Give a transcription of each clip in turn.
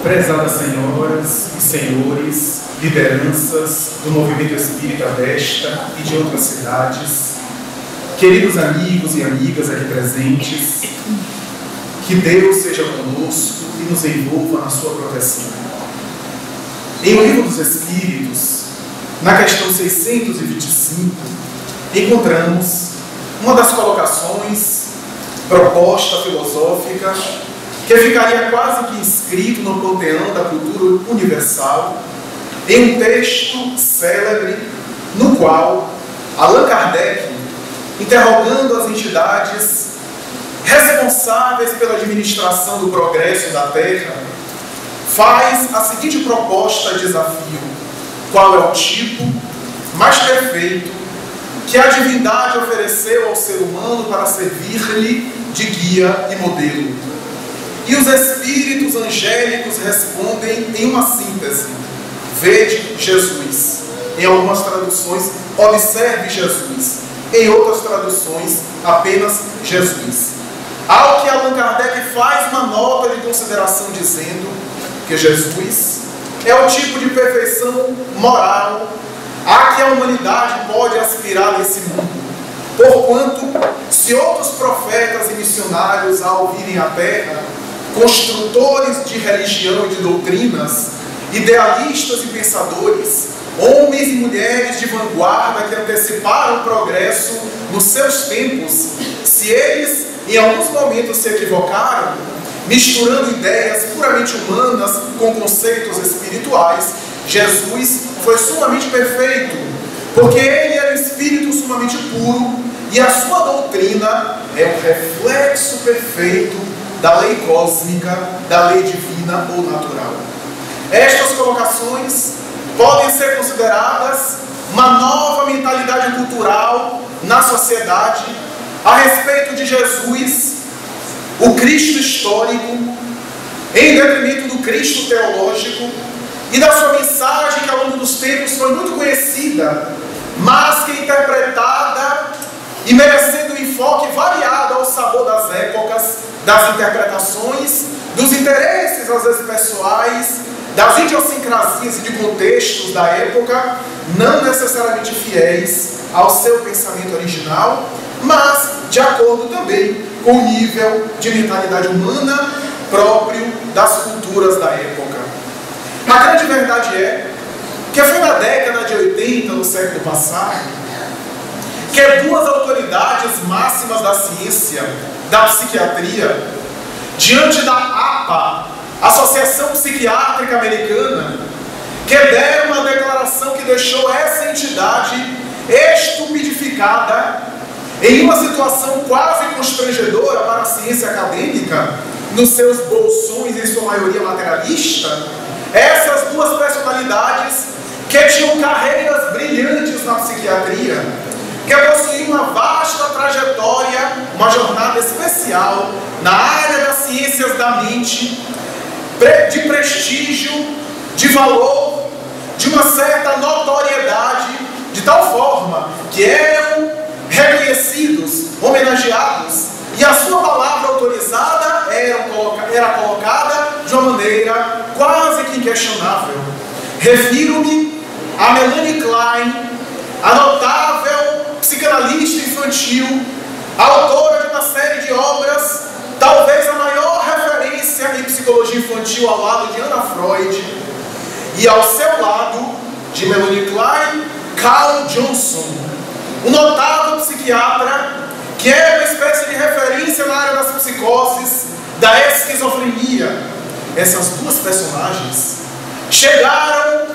Prezadas senhoras e senhores, lideranças do movimento espírita desta e de outras cidades, queridos amigos e amigas aqui presentes, que Deus seja conosco e nos envolva na sua proteção. Em O Livro dos Espíritos, na questão 625, encontramos uma das colocações, proposta filosófica, que ficaria quase que inscrito no panteão da cultura universal, em um texto célebre, no qual Allan Kardec, interrogando as entidades responsáveis pela administração do progresso da Terra, faz a seguinte proposta de desafio: qual é o tipo mais perfeito que a divindade ofereceu ao ser humano para servir-lhe de guia e modelo? E os espíritos angélicos respondem em uma síntese: vede Jesus. Em algumas traduções, observe Jesus. Em outras traduções, apenas Jesus. Ao que Allan Kardec faz uma nota de consideração dizendo que Jesus é o tipo de perfeição moral a que a humanidade pode aspirar nesse mundo. Porquanto, se outros profetas e missionários ao virem à Terra, construtores de religião e de doutrinas, idealistas e pensadores, homens e mulheres de vanguarda que anteciparam o progresso nos seus tempos, se eles em alguns momentos se equivocaram, misturando ideias puramente humanas com conceitos espirituais, Jesus foi sumamente perfeito, porque ele era um espírito sumamente puro e a sua doutrina é um reflexo perfeito da lei cósmica, da lei divina ou natural. Estas colocações podem ser consideradas uma nova mentalidade cultural na sociedade a respeito de Jesus, o Cristo histórico, em detrimento do Cristo teológico e da sua mensagem que ao longo dos tempos foi muito conhecida, mas que interpretada e merecendo um enfoque variado ao sabor das épocas, das interpretações, dos interesses às vezes pessoais, das idiosincrasias e de contextos da época, não necessariamente fiéis ao seu pensamento original, mas de acordo também com o nível de mentalidade humana próprio das culturas da época. A grande verdade é que foi na década de 80 do século passado que duas autoridades máximas da ciência, da psiquiatria, diante da APA, Associação Psiquiátrica Americana, que deram uma declaração que deixou essa entidade estupidificada em uma situação quase constrangedora para a ciência acadêmica, nos seus bolsões, em sua maioria materialista. Essas duas personalidades que tinham carreiras brilhantes na psiquiatria, que possuíam uma vasta trajetória, uma jornada especial na área das ciências da mente, de prestígio, de valor, de uma certa notoriedade, de tal forma que eram reconhecidos, homenageados, e a sua palavra autorizada era colocada de uma maneira quase que inquestionável. Refiro-me a Melanie Klein, a notável psicanalista infantil, autora de uma série de obras, talvez a maior referência em psicologia infantil ao lado de Anna Freud, e ao seu lado, de Melanie Klein, Carl Johnson, um notável psiquiatra que é uma espécie de referência na área das psicoses, da esquizofrenia. Essas duas personagens chegaram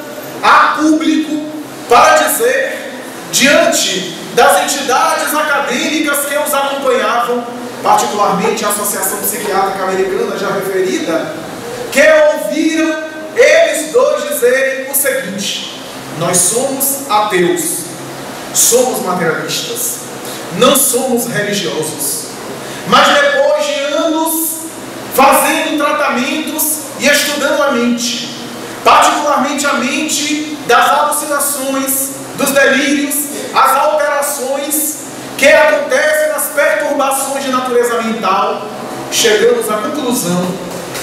a público para dizer, diante das entidades acadêmicas que os acompanhavam, particularmente a Associação Psiquiátrica Americana já referida, que ouviram eles dois dizerem o seguinte: nós somos ateus, somos materialistas, não somos religiosos, mas depois de anos fazendo tratamentos e estudando a mente, particularmente a mente das alucinações, dos delírios, as alterações que acontecem nas perturbações de natureza mental, chegamos à conclusão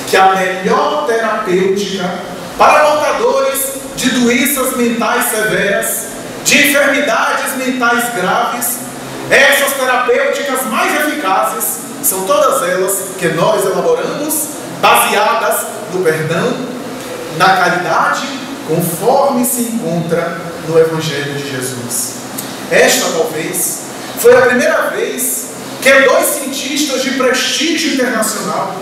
que a melhor terapêutica para portadores de doenças mentais severas, de enfermidades mentais graves, essas terapêuticas mais eficazes são todas elas que nós elaboramos, baseadas no perdão, na caridade, conforme se encontra no Evangelho de Jesus. Esta, talvez, foi a primeira vez que dois cientistas de prestígio internacional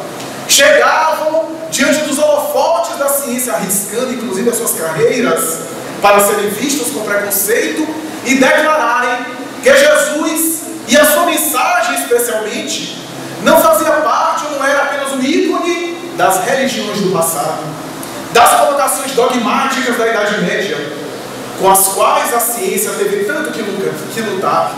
chegavam diante dos holofotes da ciência, arriscando inclusive as suas carreiras para serem vistos com preconceito e declararem que Jesus e a sua mensagem especialmente não fazia parte ou não era apenas um ícone das religiões do passado, das colocações dogmáticas da Idade Média, com as quais a ciência teve tanto que lutar,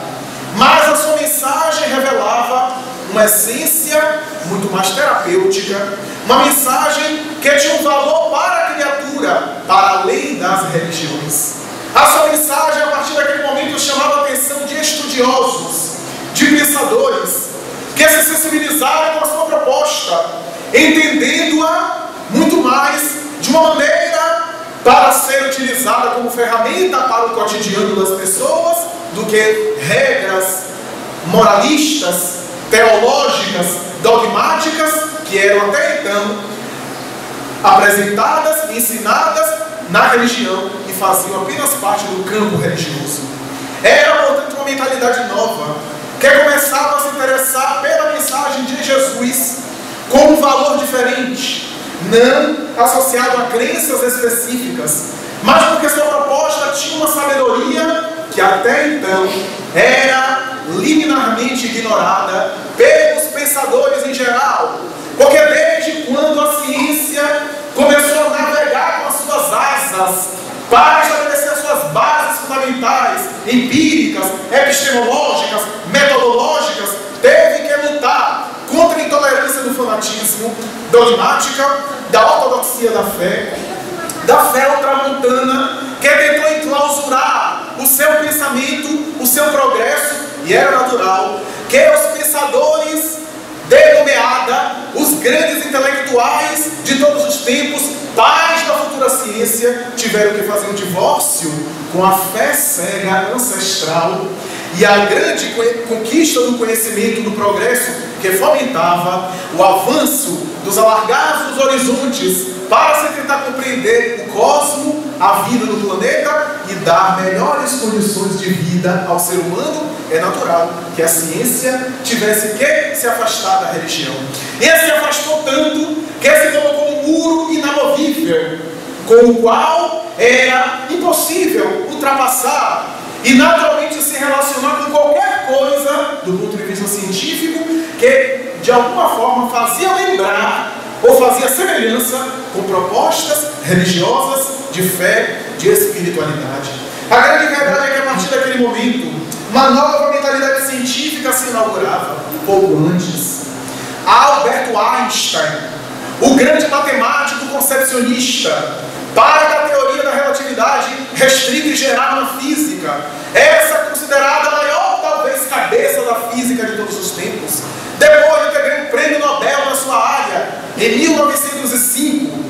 mas a sua mensagem revelava uma essência muito mais terapêutica, uma mensagem que tinha um valor para a criatura, para além das religiões. A sua mensagem, a partir daquele momento, chamava a atenção de estudiosos, de pensadores, que se sensibilizaram com a sua proposta, entendendo-a muito mais de uma maneira para ser utilizada como ferramenta para o cotidiano das pessoas, do que regras moralistas, teológicas, dogmáticas, que eram até então apresentadas e ensinadas na religião e faziam apenas parte do campo religioso. Era, portanto, uma mentalidade nova, que começava a se interessar pela mensagem de Jesus com um valor diferente, não associado a crenças específicas, mas porque sua proposta tinha uma sabedoria que até então era liminarmente ignorada pelos pensadores em geral, porque desde quando a ciência começou a navegar com as suas asas para estabelecer as suas bases fundamentais, empíricas, epistemológicas, metodológicas, teve que lutar contra a intolerância do fanatismo, dogmática, da ortodoxia da fé ultramontana, que tentou enclausurar o seu pensamento, o seu progresso, e era natural que os pensadores denomeada, os grandes intelectuais de todos os tempos, pais da futura ciência, tiveram que fazer um divórcio com a fé cega ancestral e a grande conquista do conhecimento, do progresso, que fomentava o avanço dos alargados horizontes para se tentar compreender o cosmo, a vida do planeta e dar melhores condições de vida ao ser humano. É natural que a ciência tivesse que se afastar da religião. E se afastou tanto que se colocou um muro inamovível, com o qual era impossível ultrapassar e naturalmente se relacionar com qualquer coisa do ponto de vista científico que de alguma forma fazia lembrar ou fazia semelhança com propostas religiosas de fé, de espiritualidade. A grande verdade é que a partir daquele momento uma nova mentalidade científica se inaugurava. Um pouco antes, Albert Einstein, o grande matemático concepcionista, pai da teoria da relatividade restrita e geral na física, essa considerada a maior, talvez, cabeça da física de todos os tempos, depois de ter ganho o prêmio Nobel na sua área, em 1905,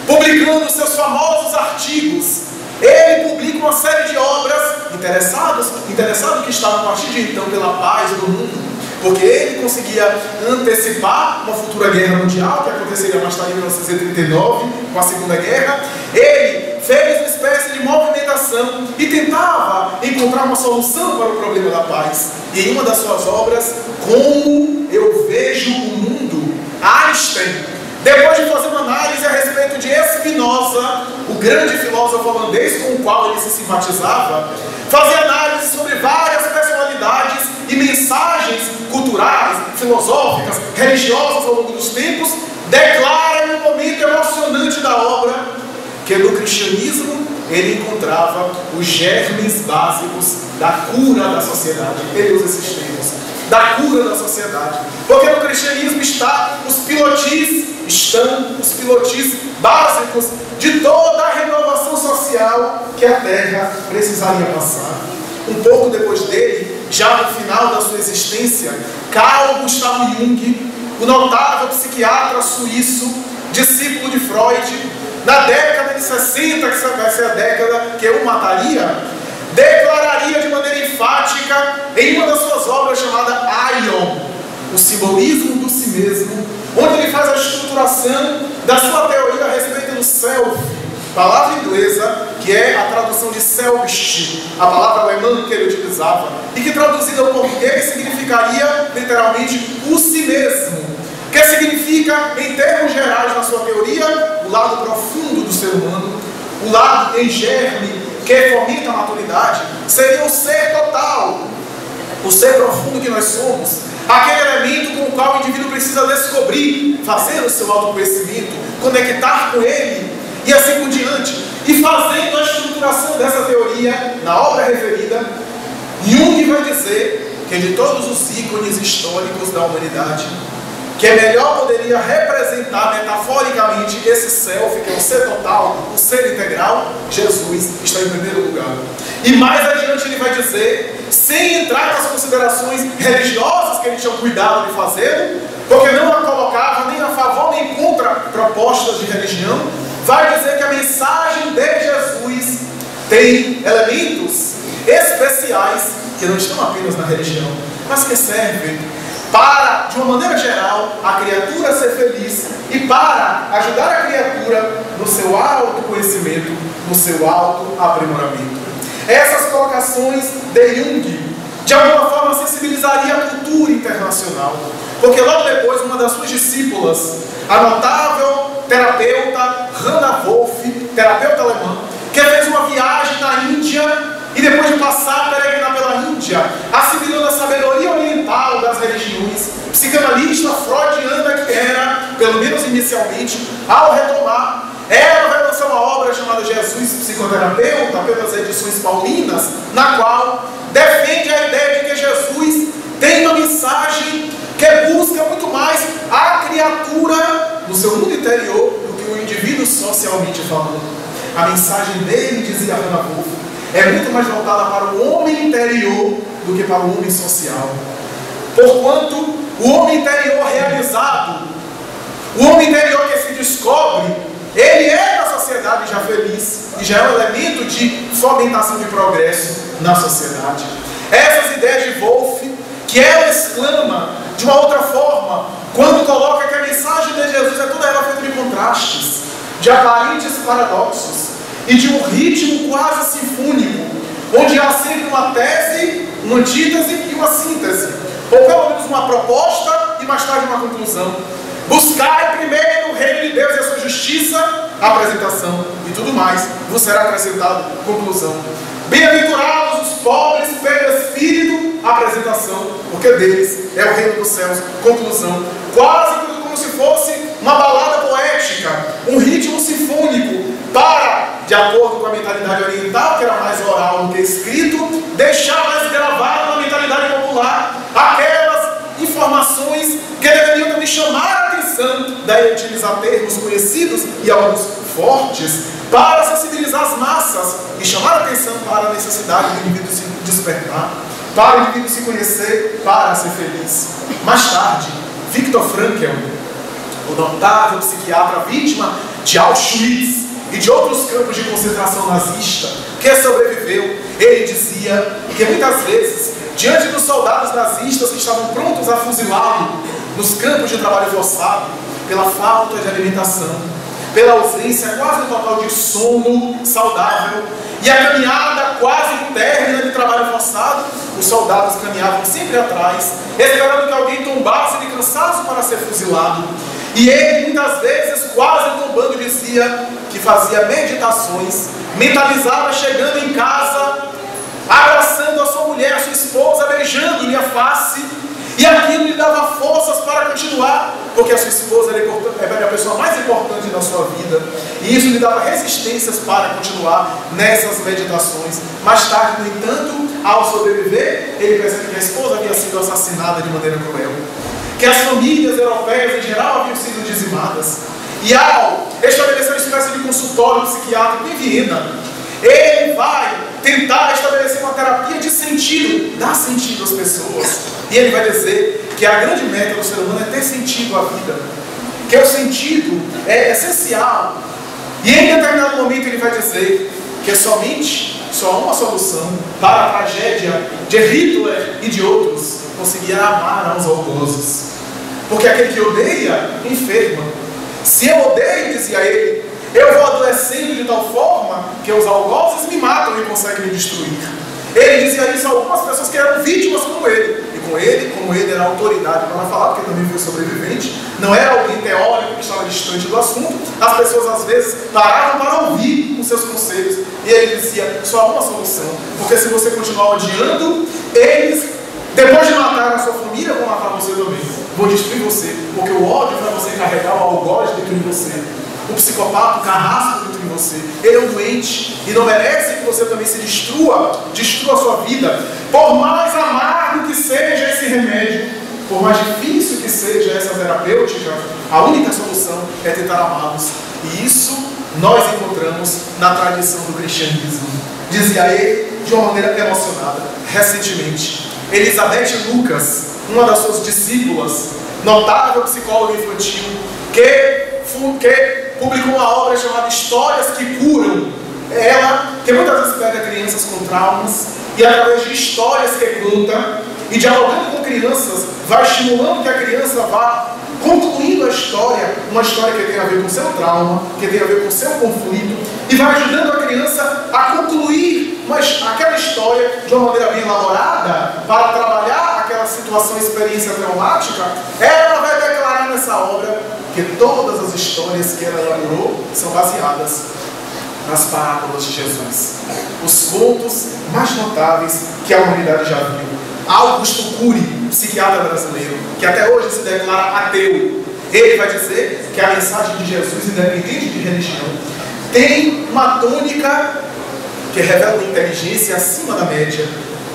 publicando seus famosos artigos, ele publica uma série de obras interessado que estavam a partir de então pela paz do mundo, porque ele conseguia antecipar uma futura guerra mundial que aconteceria mais tarde em 1939, com a Segunda Guerra. Ele fez uma espécie de movimentação e tentava encontrar uma solução para o problema da paz. E em uma das suas obras, Como Eu Vejo o Mundo, Einstein, depois de fazer uma análise a respeito de Spinoza, o grande filósofo holandês com o qual ele se simpatizava, fazia análise sobre várias personalidades e mensagens culturais, filosóficas, religiosas ao longo dos tempos, declara em um momento emocionante da obra que no cristianismo ele encontrava os germes básicos da cura da sociedade. Ele usa esses termos, da cura da sociedade, porque no cristianismo estão os pilotis básicos de toda a renovação social que a Terra precisaria passar. Um pouco depois dele, já no final da sua existência, Carl Gustav Jung, o notável psiquiatra suíço, discípulo de Freud, na década de 60, que vai ser a década que o mataria, declararia de maneira enfática em uma das suas obras chamada Aion, o simbolismo do si mesmo, onde ele faz a estruturação da sua teoria a respeito do self, palavra inglesa que é a tradução de selbst, a palavra alemã que ele utilizava, e que traduzida ao português significaria literalmente o si mesmo, que significa, em termos gerais na sua teoria, o lado profundo do ser humano, o lado em germe que fomenta a maturidade, seria o ser total, o ser profundo que nós somos, aquele elemento com o qual o indivíduo precisa descobrir, fazer o seu autoconhecimento, conectar com ele e assim por diante. E fazendo a estruturação dessa teoria na obra referida, Jung vai dizer que de todos os ícones históricos da humanidade, que melhor poderia representar metaforicamente esse self, que é o ser total, o ser integral, Jesus está em primeiro lugar. E mais adiante ele vai dizer, sem entrar nas considerações religiosas que ele tinha cuidado de fazer, porque não a colocava nem a favor nem contra propostas de religião, vai dizer que a mensagem de Jesus tem elementos especiais que não estão apenas na religião, mas que servem para, de uma maneira geral, a criatura ser feliz e para ajudar a criatura no seu autoconhecimento, no seu autoaprimoramento. Essas colocações de Jung, de alguma forma, sensibilizaria a cultura internacional, porque logo depois uma das suas discípulas, a notável terapeuta Hannah Wolff, terapeuta alemã, que fez uma viagem na Índia e depois de passar a peregrinar pela Índia, assimilando a sabedoria oriental das religiões, psicanalista freudiana que era, pelo menos inicialmente, ao retomar, ela vai lançar uma obra chamada Jesus Psicoterapeuta, pelas edições paulinas, na qual defende a ideia de que Jesus tem uma mensagem que busca muito mais a criatura no seu mundo interior do que o indivíduo socialmente falando. A mensagem dele, dizia Hannah Wolff, é muito mais voltada para o homem interior do que para o homem social. Porquanto, o homem interior realizado, o homem interior que se descobre, ele é na sociedade já feliz e já é um elemento de fomentação de progresso na sociedade. Essas ideias de Wolff, que ela exclama de uma outra forma, quando coloca que a mensagem de Jesus é toda ela feita de contrastes, de aparentes paradoxos e de um ritmo quase sinfônico, onde há sempre uma tese, uma antítese e uma síntese, ou pelo menos uma proposta e mais tarde uma conclusão. Buscai primeiro o reino de Deus e a sua justiça, apresentação, e tudo mais vos será acrescentado, conclusão. Bem-aventurados os pobres pelo Espírito, apresentação, porque deles é o reino dos céus, conclusão. Quase como se fosse uma balada poética, um ritmo sinfônico, para, de acordo com a mentalidade oriental, que era mais oral do que escrito, deixar mais gravado na mentalidade popular aquelas informações que deveriam também chamar a atenção, daí utilizar termos conhecidos e alguns fortes, para sensibilizar as massas e chamar a atenção para a necessidade do indivíduo se despertar, para o indivíduo se conhecer, para ser feliz. Mais tarde, Viktor Frankl, o notável psiquiatra vítima de Auschwitz e de outros campos de concentração nazista, que sobreviveu, ele dizia que muitas vezes, diante dos soldados nazistas que estavam prontos a fuzilá-lo nos campos de trabalho forçado, pela falta de alimentação, pela ausência quase total de sono saudável e a caminhada quase términa de trabalho forçado, os soldados caminhavam sempre atrás, esperando que alguém tombasse de cansaço para ser fuzilado. E ele, muitas vezes, quase tombando, dizia que fazia meditações, mentalizava chegando em casa, abraçando a sua mulher, a sua esposa, beijando-lhe a face, e aquilo lhe dava forças para continuar, porque a sua esposa era a pessoa mais importante da sua vida, e isso lhe dava resistências para continuar nessas meditações. Mais tarde, no entanto, ao sobreviver, ele percebe que a esposa havia sido assassinada de maneira cruel, que as famílias europeias em geral haviam sido dizimadas, e ao estabelecer uma espécie de consultório psiquiátrico em Viena, ele vai tentar estabelecer uma terapia de sentido, dar sentido às pessoas. E ele vai dizer que a grande meta do ser humano é ter sentido à vida, que o sentido é essencial. E em determinado momento ele vai dizer que só há uma solução para a tragédia de Hitler e de outros conseguir amar aos algozes. Porque aquele que odeia, enferma. Se eu odeio, dizia ele, eu vou adoecendo de tal forma que os algozes me matam e conseguem me destruir. Ele dizia isso a algumas pessoas que eram vítimas como ele. E como ele era autoridade para falar, porque também foi sobrevivente, não era alguém teórico que estava distante do assunto, as pessoas às vezes paravam para ouvir os seus conselhos. E ele dizia, só há uma solução. Porque se você continuar odiando, eles, depois de matar a sua família, vão matar você também. Vão destruir você. Porque o ódio vai você carregar o algoz dentro de você. O psicopata, o carrasco dentro de você. Ele é um doente e não merece que você também se destrua a sua vida. Por mais amargo que seja esse remédio, por mais difícil que seja essa terapêutica, a única solução é tentar amá-los. E isso nós encontramos na tradição do cristianismo. Dizia ele de uma maneira emocionada, recentemente, Elizabeth Lucas, uma das suas discípulas, notável psicóloga infantil, que publicou uma obra chamada Histórias que Curam. Ela, que muitas vezes pega crianças com traumas e através de histórias que conta e dialogando com crianças, vai estimulando que a criança vá concluindo a história, uma história que tem a ver com o seu trauma, que tem a ver com o seu conflito, e vai ajudando a criança a concluir aquela história de uma maneira bem elaborada, para trabalhar aquela situação, experiência traumática. Ela vai declarar nessa obra que todas as histórias que ela elaborou são baseadas nas parábolas de Jesus. Os contos mais notáveis que a humanidade já viu. Augusto Cury, psiquiatra brasileiro, que até hoje se declara ateu, ele vai dizer que a mensagem de Jesus, independente de religião, tem uma tônica que revela uma inteligência acima da média,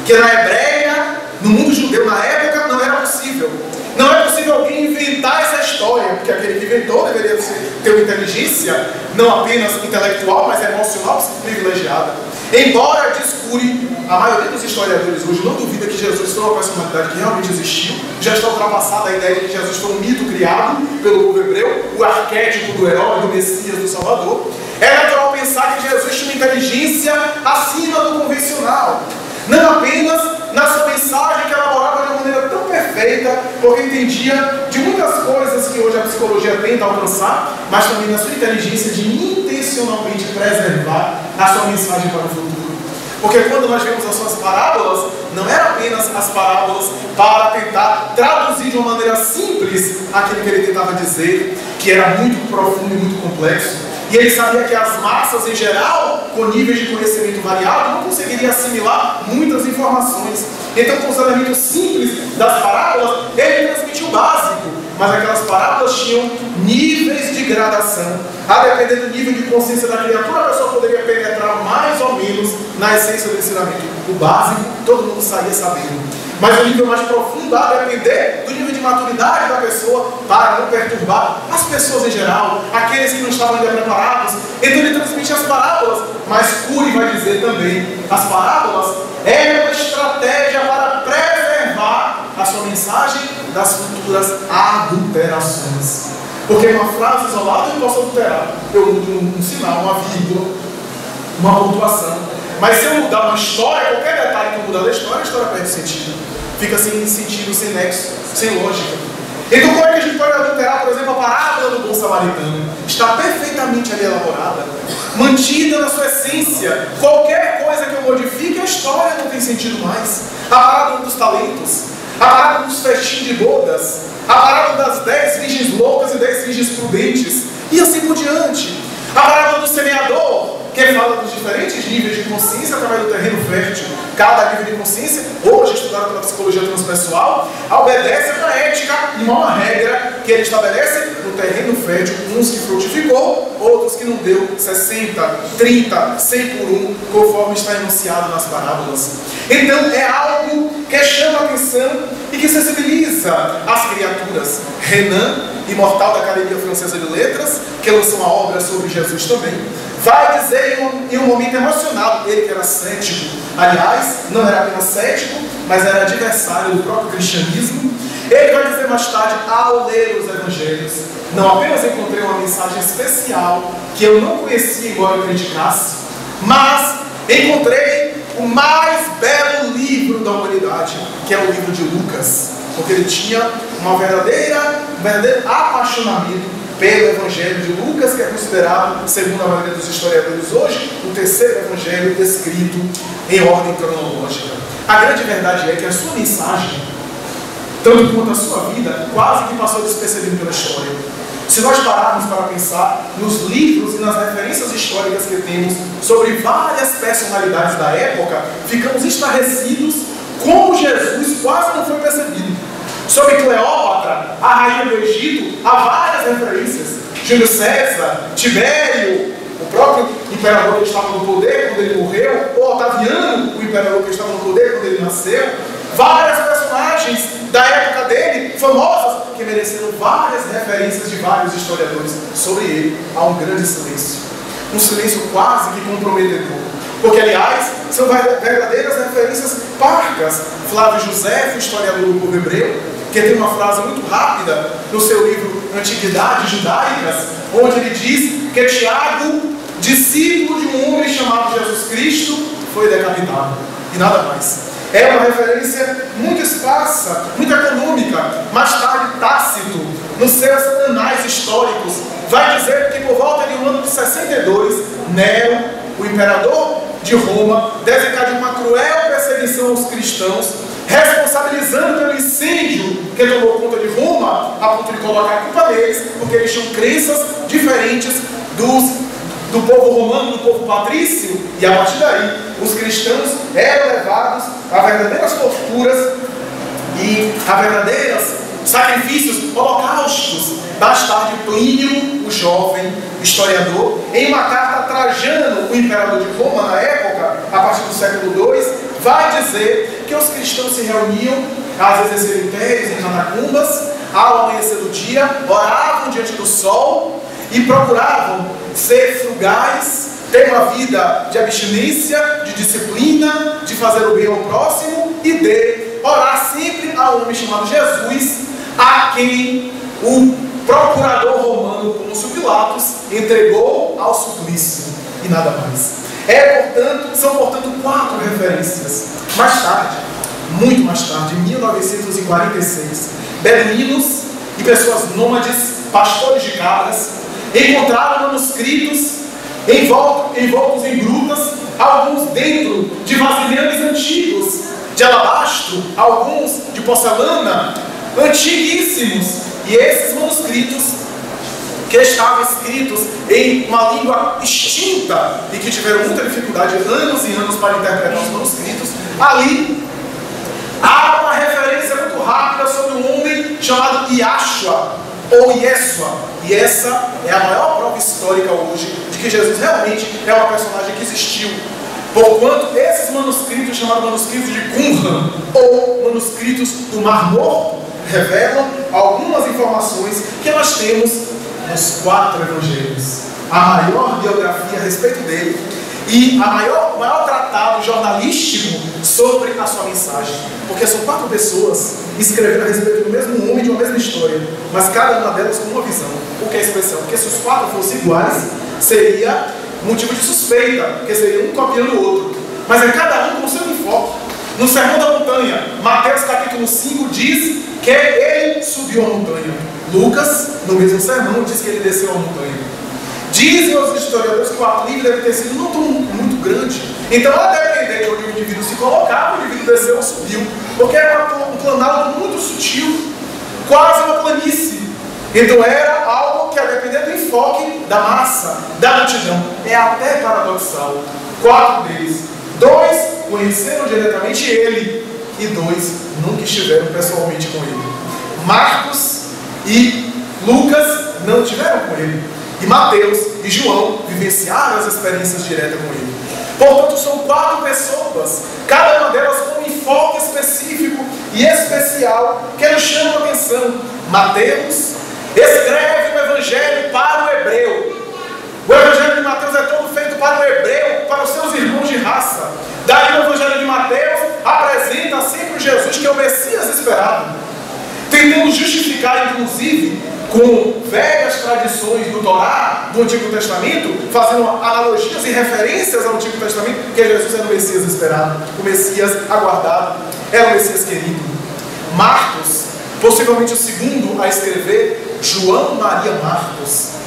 que na Hebreia, no mundo judeu, na época, não era possível. Não é possível alguém inventar essa história, porque aquele que inventou deveria ter uma inteligência, não apenas intelectual, mas emocional, privilegiada. Embora discure, a maioria dos historiadores hoje não duvida que Jesus foi uma personalidade que realmente existiu, já está ultrapassada a ideia de que Jesus foi um mito criado pelo povo hebreu, o arquétipo do herói, do Messias, do Salvador. É natural pensar que Jesus tinha uma inteligência acima do convencional. Não apenas na sua mensagem que elaborava de uma maneira tão perfeita, porque entendia de muitas coisas que hoje a psicologia tenta alcançar, mas também na sua inteligência de intencionalmente preservar a sua mensagem para o futuro. Porque quando nós vemos as suas parábolas, não eram apenas as parábolas para tentar traduzir de uma maneira simples aquilo que ele tentava dizer, que era muito profundo e muito complexo. E ele sabia que as massas em geral, com níveis de conhecimento variado, não conseguiriam assimilar muitas informações. Então, com os elementos simples das parábolas, ele transmitiu o básico. Mas aquelas parábolas tinham níveis de gradação. A depender do nível de consciência da criatura, a pessoa poderia penetrar mais ou menos na essência do ensinamento. O básico, todo mundo saía sabendo. Mas o nível mais profundo, a depender do nível de maturidade da pessoa, para não perturbar as pessoas em geral, aqueles que não estavam ainda preparados. Então ele transmite as parábolas, mas Cury vai dizer também, as parábolas é uma estratégia para preservar a sua mensagem das futuras adulterações. Porque uma frase isolada eu posso adulterar. Eu mudo um sinal, uma vírgula, uma pontuação. Mas se eu mudar uma história, qualquer detalhe que eu mudar da história, a história perde sentido. Fica sem sentido, sem nexo, sem lógica. Então como é que a gente pode adulterar, por exemplo, a parábola do bom samaritano? Está perfeitamente ali elaborada, mantida na sua essência. Qualquer coisa que eu modifique, a história não tem sentido mais. A parábola dos talentos, a parábola dos festim de bodas, a parábola das 10 virgens loucas e 10 virgens prudentes, e assim por diante. A parábola do semeador, que fala dos diferentes níveis de consciência através do terreno fértil. Cada nível de consciência, hoje estudado pela psicologia transpessoal, obedece a uma ética e uma regra que ele estabelece no terreno fértil, uns que frutificou, outros que não deu 60, 30, 100 por 1, conforme está enunciado nas parábolas. Então é algo que chama a atenção e que sensibiliza as criaturas. Renan, imortal da Academia Francesa de Letras, que lançou uma obra sobre Jesus também, vai dizer em um momento emocionado, ele que era cético, aliás, não era apenas cético, mas era adversário do próprio cristianismo, Ele vai dizer mais tarde, ao ler os evangelhos, não apenas encontrei uma mensagem especial que eu não conhecia, embora eu criticasse, mas encontrei o mais belo livro da humanidade, que é o livro de Lucas, porque ele tinha um verdadeiro apaixonamento pelo Evangelho de Lucas, que é considerado, segundo a maioria dos historiadores hoje, o terceiro Evangelho descrito em ordem cronológica. A grande verdade é que a sua mensagem, tanto quanto a sua vida, quase que passou despercebido pela história. Se nós pararmos para pensar nos livros e nas referências históricas que temos sobre várias personalidades da época, ficamos estarrecidos como Jesus quase não foi percebido. Sobre Cleópatra, a rainha do Egito, há várias referências. Júlio César, Tibério, o próprio imperador que estava no poder quando ele morreu, ou Otaviano, o imperador que estava no poder quando ele nasceu. Várias personagens da época dele, famosas, que mereceram várias referências de vários historiadores sobre ele. Há um grande silêncio. Um silêncio quase que comprometedor. Porque, aliás, são verdadeiras referências parcas. Flávio José, o historiador do povo hebreu, que tem uma frase muito rápida no seu livro Antiguidades Judaicas, onde ele diz que Tiago, discípulo de um homem chamado Jesus Cristo, foi decapitado. E nada mais. É uma referência muito esparsa, muito econômica. Mais tarde, Tácito, nos seus anais históricos, vai dizer que por volta do ano de 62, Nero, o imperador de Roma, desencadeou uma cruel perseguição aos cristãos, responsabilizando pelo incêndio que tomou conta de Roma, a ponto de colocar a culpa neles, porque eles tinham crenças diferentes do povo romano, do povo patrício, e a partir daí os cristãos eram levados a verdadeiras torturas e a verdadeiros sacrifícios, holocaustos. Mais tarde, Plínio, o jovem historiador, em uma carta a Trajano, o imperador de Roma na época, a partir do século II, vai dizer que os cristãos se reuniam, às vezes em cemitérios, em catacumbas, ao amanhecer do dia, oravam diante do sol e procuravam ser frugais, ter uma vida de abstinência, de disciplina, de fazer o bem ao próximo e de orar sempre a um homem chamado Jesus, a quem o procurador romano Pôncio Pilatos entregou ao suplício e nada mais. São, portanto, 4 referências. Mais tarde, muito mais tarde, em 1946, beduínos e pessoas nômades, pastores de cabras, encontraram manuscritos envoltos em grutas, alguns dentro de vasilhames antigos, de alabastro, alguns de porcelana, antiguíssimos. E esses manuscritos, que estavam escritos em uma língua extinta e que tiveram muita dificuldade, anos e anos, para interpretar os manuscritos, ali há uma referência muito rápida sobre um homem chamado Yashua, ou Yeshua. E essa é a maior prova histórica hoje de que Jesus realmente é uma personagem que existiu. Porquanto esses manuscritos, chamados manuscritos de Qumran, ou manuscritos do Mar Morto, revelam algumas informações que nós temos nos 4 evangelhos. A maior biografia a respeito dele e o maior tratado jornalístico sobre a sua mensagem. Porque são 4 pessoas escrevendo a respeito do mesmo homem, de uma mesma história, mas cada uma delas com uma visão. O que é especial? Porque se os 4 fossem iguais, seria motivo de suspeita, porque seria um copiando o outro. Mas é cada um com o seu enfoque. No Sermão da Montanha, Mateus capítulo 5 diz que ele subiu a montanha. Lucas, no mesmo sermão, diz que ele desceu a montanha. Dizem os historiadores que o aclive deve ter sido não tão muito grande. Então, a depender de onde o indivíduo se colocava, o indivíduo desceu ou subiu. Porque era um planalto muito sutil, quase uma planície. Então, era algo que, a depender do enfoque da massa, da multidão, é até paradoxal. 4 deles, 2 conheceram diretamente ele e 2 nunca estiveram pessoalmente com ele. Marcos e Lucas não estiveram com ele. E Mateus e João vivenciaram as experiências diretas com ele. Portanto, são 4 pessoas, cada uma delas com um enfoque específico e especial que nos chama a atenção. Mateus escreve o Evangelho para o hebreu. O Evangelho de Mateus é todo feito para o hebreu, para os seus irmãos de raça. Daí o Evangelho de Mateus apresenta sempre o Jesus que é o Messias esperado. Tem identificar, inclusive, com velhas tradições do Torá, do Antigo Testamento, fazendo analogias e referências ao Antigo Testamento, que Jesus era o Messias esperado, o Messias aguardado, era o Messias querido. Marcos, possivelmente o segundo a escrever, João Maria Marcos,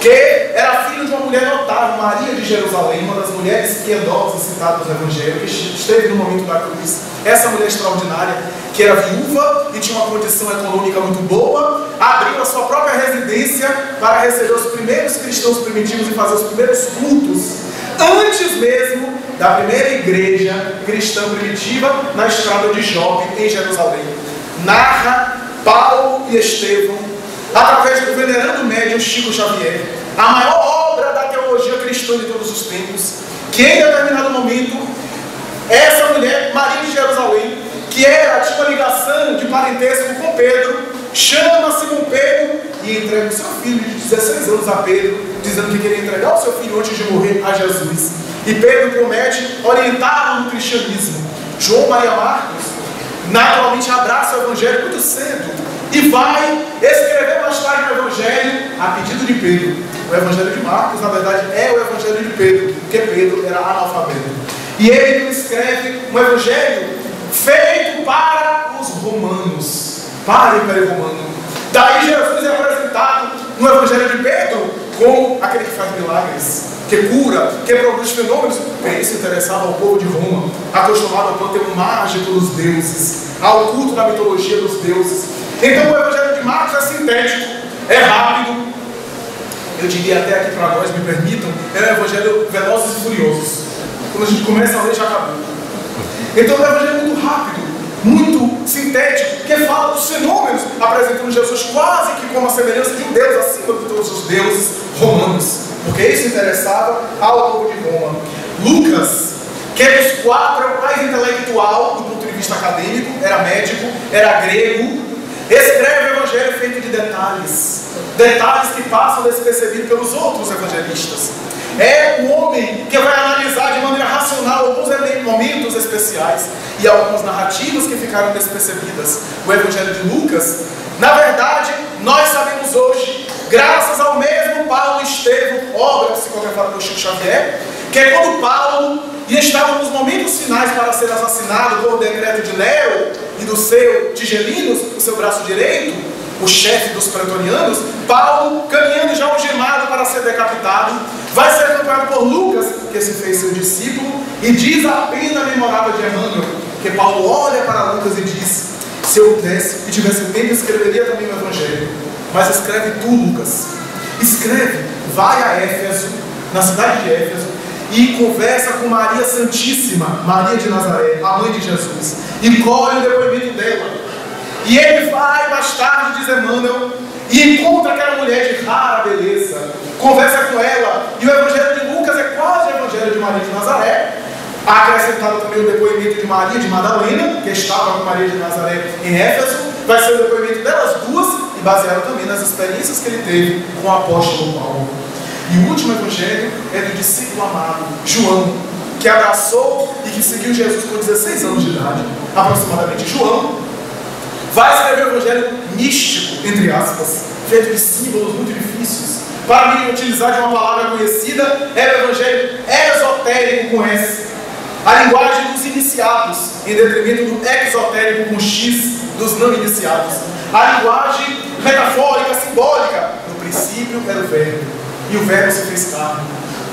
que era filho de uma mulher notável, Maria de Jerusalém, uma das mulheres piedosas citadas no Evangelho, que esteve no momento da cruz. Essa mulher extraordinária, que era viúva e tinha uma condição econômica muito boa, abriu a sua própria residência para receber os primeiros cristãos primitivos e fazer os primeiros cultos, antes mesmo da primeira igreja cristã primitiva na estrada de Jope, em Jerusalém. Narra Paulo e Estevão, através do venerando médium Chico Xavier, a maior obra da teologia cristã de todos os tempos, que em determinado momento, essa mulher, Maria de Jerusalém, que tinha uma ligação de parentesco com Pedro, chama Simão Pedro e entrega o seu filho de 16 anos a Pedro, dizendo que queria entregar o seu filho antes de morrer a Jesus. E Pedro promete orientá-lo no cristianismo. João Maria Marcos naturalmente abraça o Evangelho muito cedo e vai escrever mais tarde o Evangelho a pedido de Pedro. O Evangelho de Marcos, na verdade, é o Evangelho de Pedro, porque Pedro era analfabeto. E ele escreve um Evangelho feito para os romanos, para o Império Romano. Daí Jesus é apresentado no Evangelho de Pedro como aquele que faz milagres, que cura, que produz fenômenos. Isso interessava ao povo de Roma, acostumado ao panteão mágico dos deuses, ao culto da mitologia dos deuses. Então o Evangelho de Marcos é sintético, é rápido, eu diria até aqui para nós, me permitam, é um Evangelho velozes e furiosos. Quando a gente começa a ler, já acabou. Então o Evangelho é muito rápido, muito sintético, que fala dos fenômenos, apresentando Jesus quase que como a semelhança de um Deus acima de todos os deuses romanos, porque isso interessava ao povo de Roma. Lucas, que é dos quatro, é o mais intelectual do ponto de vista acadêmico, era médico, era grego, escreve o Evangelho feito de detalhes, detalhes que passam despercebidos pelos outros evangelistas. É o homem que vai analisar de maneira racional alguns momentos especiais e algumas narrativas que ficaram despercebidas. O Evangelho de Lucas, na verdade, nós sabemos hoje, graças ao mesmo Paulo e Estevão, obra psicografada por Chico Xavier, que é quando Paulo estava nos momentos finais para ser assassinado por decreto de Nero e do seu Tigelinos, o seu braço direito, o chefe dos pretorianos, Paulo, caminhando já algemado para ser decapitado, vai ser acompanhado por Lucas, que se fez seu discípulo, e diz a pena memorável de Emmanuel, que Paulo olha para Lucas e diz: se eu pudesse e tivesse tempo, escreveria também o Evangelho. Mas escreve tu, Lucas. Escreve, vai a Éfeso, na cidade de Éfeso, e conversa com Maria Santíssima, Maria de Nazaré, a mãe de Jesus, e colhe o depoimento dela. E ele vai mais tarde, diz Emmanuel, e encontra aquela mulher de rara beleza, conversa com ela, e o Evangelho de Lucas é quase o Evangelho de Maria de Nazaré, acrescentado também o depoimento de Maria de Madalena, que estava com Maria de Nazaré em Éfeso, vai ser o depoimento delas duas, e baseado também nas experiências que ele teve com o apóstolo Paulo. E o último Evangelho é do discípulo amado, João, que abraçou e que seguiu Jesus com 16 anos de idade, aproximadamente. João vai escrever o Evangelho místico, entre aspas, feito de símbolos muito difíceis. Para mim, utilizar de uma palavra conhecida, é o Evangelho esotérico com S, a linguagem dos iniciados, em detrimento do exotérico com X, dos não iniciados. A linguagem metafórica, simbólica. No princípio era o Verbo, e o Verbo se fez carne.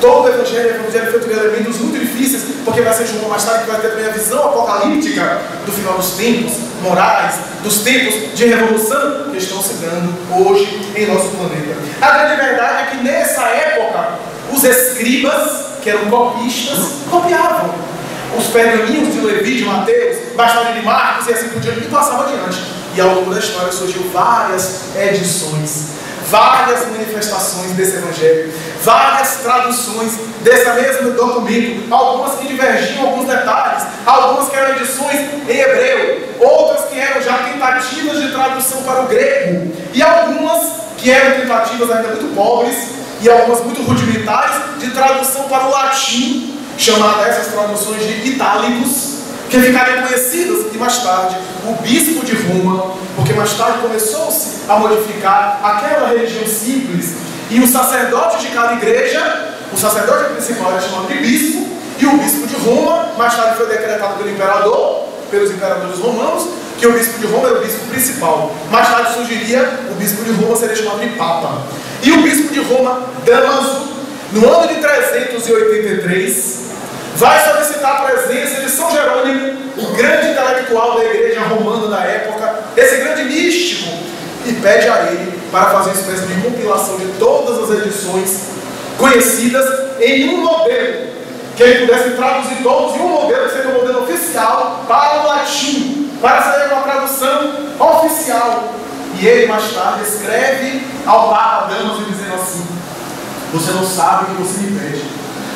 Todo o Evangelho é um Evangelho feito de elementos muito difíceis, porque vai ser João mais tarde que vai ter também a visão apocalíptica do final dos tempos, morais, dos tempos de revolução que estão se dando hoje em nosso planeta. A grande verdade é que nessa época, os escribas, que eram copistas, copiavam os pergaminhos de Levi, de Mateus, mais tarde de Marcos e assim por diante, e passavam adiante. E ao longo da história surgiu várias edições, várias manifestações desse Evangelho, várias traduções desse mesmo documento, algumas que divergiam alguns detalhes, algumas que eram edições em hebreu, outras que eram já tentativas de tradução para o grego, e algumas que eram tentativas ainda muito pobres, e algumas muito rudimentares, de tradução para o latim, chamada essas traduções de itálicos, que ficariam conhecidas, e mais tarde o bispo de Roma, porque mais tarde começou-se a modificar aquela religião simples, e o sacerdote de cada igreja, o sacerdote principal era chamado de bispo, e o bispo de Roma, mais tarde foi decretado pelo imperador, pelos imperadores romanos, que o bispo de Roma era o bispo principal. Mais tarde surgiria o bispo de Roma, seria chamado de Papa. E o bispo de Roma, Damaso, no ano de 383, vai solicitar a presença de São Jerônimo, o grande intelectual da igreja romana da época, esse grande místico, e pede a ele para fazer uma espécie de compilação de todas as edições conhecidas em um modelo, que ele pudesse traduzir todos em um modelo, que seria o modelo oficial para o latim, para ser uma tradução oficial. E ele mais tarde escreve ao Papa Damaso dizendo assim: você não sabe o que você me pede.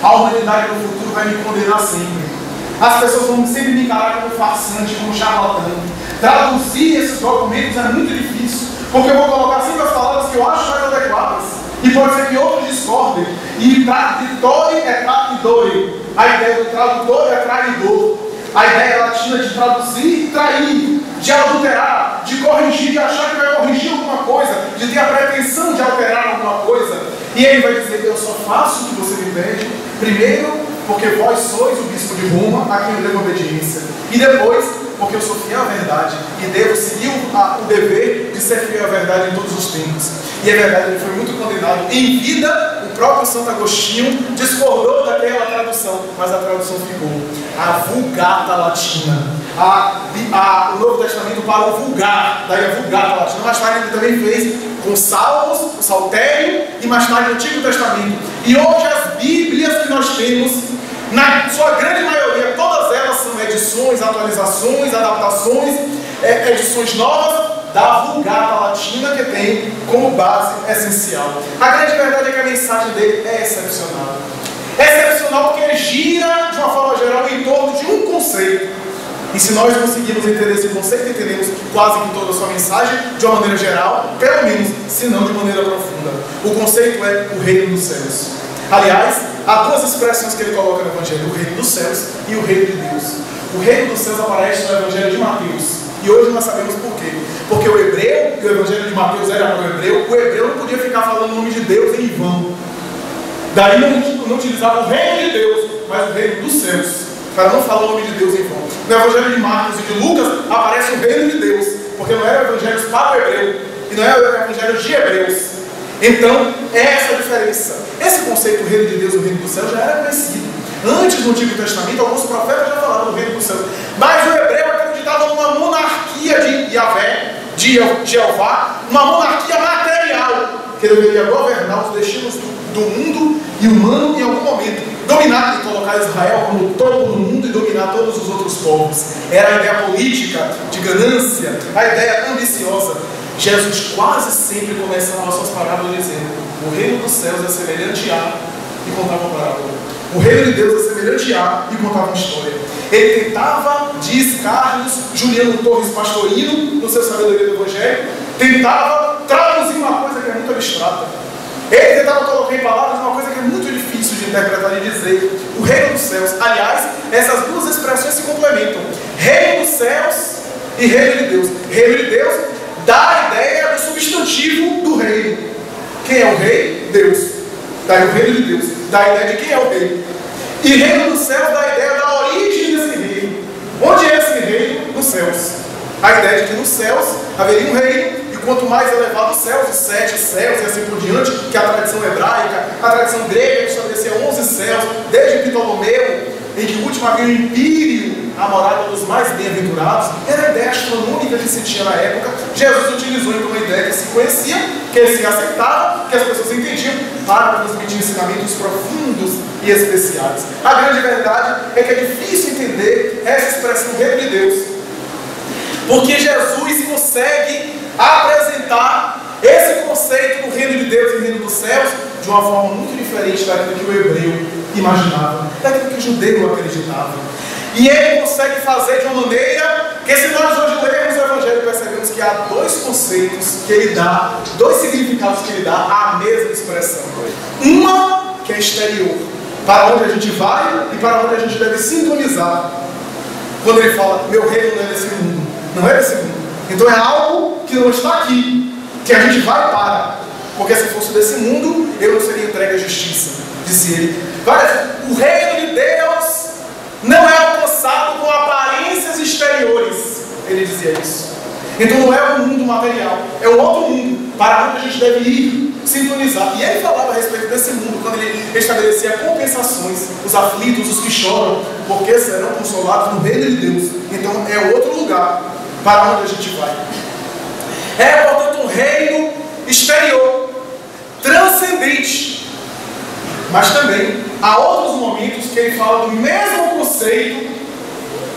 A humanidade no futuro vai me condenar sempre. As pessoas vão sempre me encarar como farsante, como charlatão. Traduzir esses documentos é muito difícil, porque eu vou colocar sempre as palavras que eu acho mais adequadas. E pode ser que outros discordem. E traditore é traidore. A ideia do tradutor é traidor. A ideia latina de traduzir e trair, de adulterar, de corrigir, de achar que vai corrigir alguma coisa, de ter a pretensão de alterar alguma coisa. E ele vai dizer: eu só faço o que você me pede, primeiro, porque vós sois o bispo de Roma, a quem eu devo obediência. E depois, porque eu sou fiel à verdade e devo seguir o dever de ser fiel à verdade em todos os tempos. E é verdade, ele foi muito condenado em vida. O próprio Santo Agostinho discordou daquela tradução, mas a tradução ficou a Vulgata Latina, o Novo Testamento para o vulgar, daí a Vulgata Latina. Mais tarde ele também fez com Salmos, o Saltério, e mais tarde o Antigo Testamento. E hoje as Bíblias que nós temos, na sua grande maioria, todas elas são edições, atualizações, adaptações, edições novas da Vulgata Latina, que tem como base essencial. A grande verdade é que a mensagem dele é excepcional. É excepcional porque gira, de uma forma geral, em torno de um conceito. E se nós conseguirmos entender esse conceito, entendemos quase que toda a sua mensagem, de uma maneira geral, pelo menos, se não de maneira profunda. O conceito é o reino dos céus. Aliás, há duas expressões que ele coloca no Evangelho: o reino dos céus e o reino de Deus. O reino dos céus aparece no Evangelho de Mateus. E hoje nós sabemos por quê. Porque o hebreu, e o Evangelho de Mateus era para o hebreu não podia ficar falando o nome de Deus em vão. Daí não utilizava o reino de Deus, mas o reino dos céus, para não falar o nome de Deus em vão. No Evangelho de Marcos e de Lucas aparece o reino de Deus, porque não era evangelhos para o hebreu, e não era evangelho de hebreus. Então, é essa a diferença. Esse conceito, o reino de Deus e o reino dos céus, já era conhecido. Antes do Antigo Testamento, alguns profetas já falaram do reino dos céus. Mas o hebreu acreditava numa monarquia de Yahvé, de Jeová, uma monarquia material, que deveria governar os destinos do mundo e humano em algum momento. Dominar e colocar Israel como todo no mundo e dominar todos os outros povos. Era a ideia política, de ganância, a ideia ambiciosa. Jesus quase sempre começava as suas parábolas dizendo: o reino dos céus é semelhante a, e contava uma parábola. O reino de Deus é semelhante a, e contava uma história. Ele tentava, diz Carlos Juliano Torres Pastorino, no seu Sabedoria do Evangelho, tentava traduzir uma coisa que é muito abstrata. Ele tentava colocar em palavras uma coisa que é muito difícil de interpretar e dizer: o reino dos céus. Aliás, essas duas expressões se complementam: reino dos céus e reino de Deus. Reino de Deus dá a ideia do substantivo do reino. Quem é o rei? Deus. Daí o reino de Deus dá a ideia de quem é o rei. E reino dos céus dá a ideia da origem desse reino. Onde é esse reino? Nos céus. A ideia de que nos céus haveria um reino, e quanto mais elevado os céus, os 7 céus e assim por diante, que é a tradição hebraica, a tradição grega que estabelecia 11 céus, desde Ptolomeu, em que o último havia o Empírio, a morada dos mais bem-aventurados. Era a ideia astronômica que se tinha na época. Jesus utilizou então uma ideia que se conhecia, que se aceitava, que as pessoas entendiam, para transmitir ensinamentos profundos e especiais. A grande verdade é que é difícil entender essa expressão reino de Deus, porque Jesus consegue apresentar esse conceito do reino de Deus e reino dos céus de uma forma muito diferente daquilo que o hebreu imaginava, daquilo que o judeu acreditava. E ele consegue fazer de uma maneira que, se nós hoje lermos o Evangelho, percebemos que há dois conceitos que ele dá, dois significados que ele dá à mesma expressão. Uma que é exterior, para onde a gente vai e para onde a gente deve sintonizar. quando ele fala, meu reino não é desse mundo. Não é desse mundo. Então é algo que não está aqui, que a gente vai para. Porque se fosse desse mundo, eu não seria entregue à justiça, disse ele. O reino de Deus não é alcançado com aparências exteriores. Ele dizia isso. Então não é um mundo material, é um outro mundo para onde a gente deve ir, sintonizar. E ele falava a respeito desse mundo, quando ele estabelecia compensações, os aflitos, os que choram, porque serão consolados no reino de Deus. Então é outro lugar para onde a gente vai. É, portanto, um reino exterior, transcendente. Mas também há outros momentos que ele fala do mesmo conceito,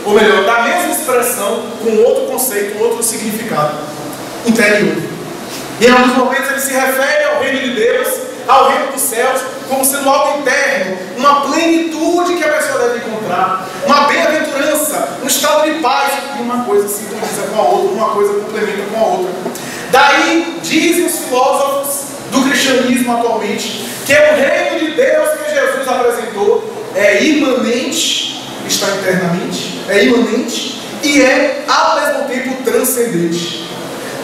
ou melhor, da mesma expressão, com outro conceito, outro significado, interior. E em alguns momentos ele se refere ao reino de Deus, ao reino dos céus, como sendo algo interno, uma plenitude que a pessoa deve encontrar, uma bem-aventurança, um estado de paz, e uma coisa sintoniza com a outra, uma coisa complementa com a outra. Daí dizem os filósofos do cristianismo atualmente que o reino de Deus que Jesus apresentou é imanente, está internamente, é imanente e é ao mesmo tempo transcendente.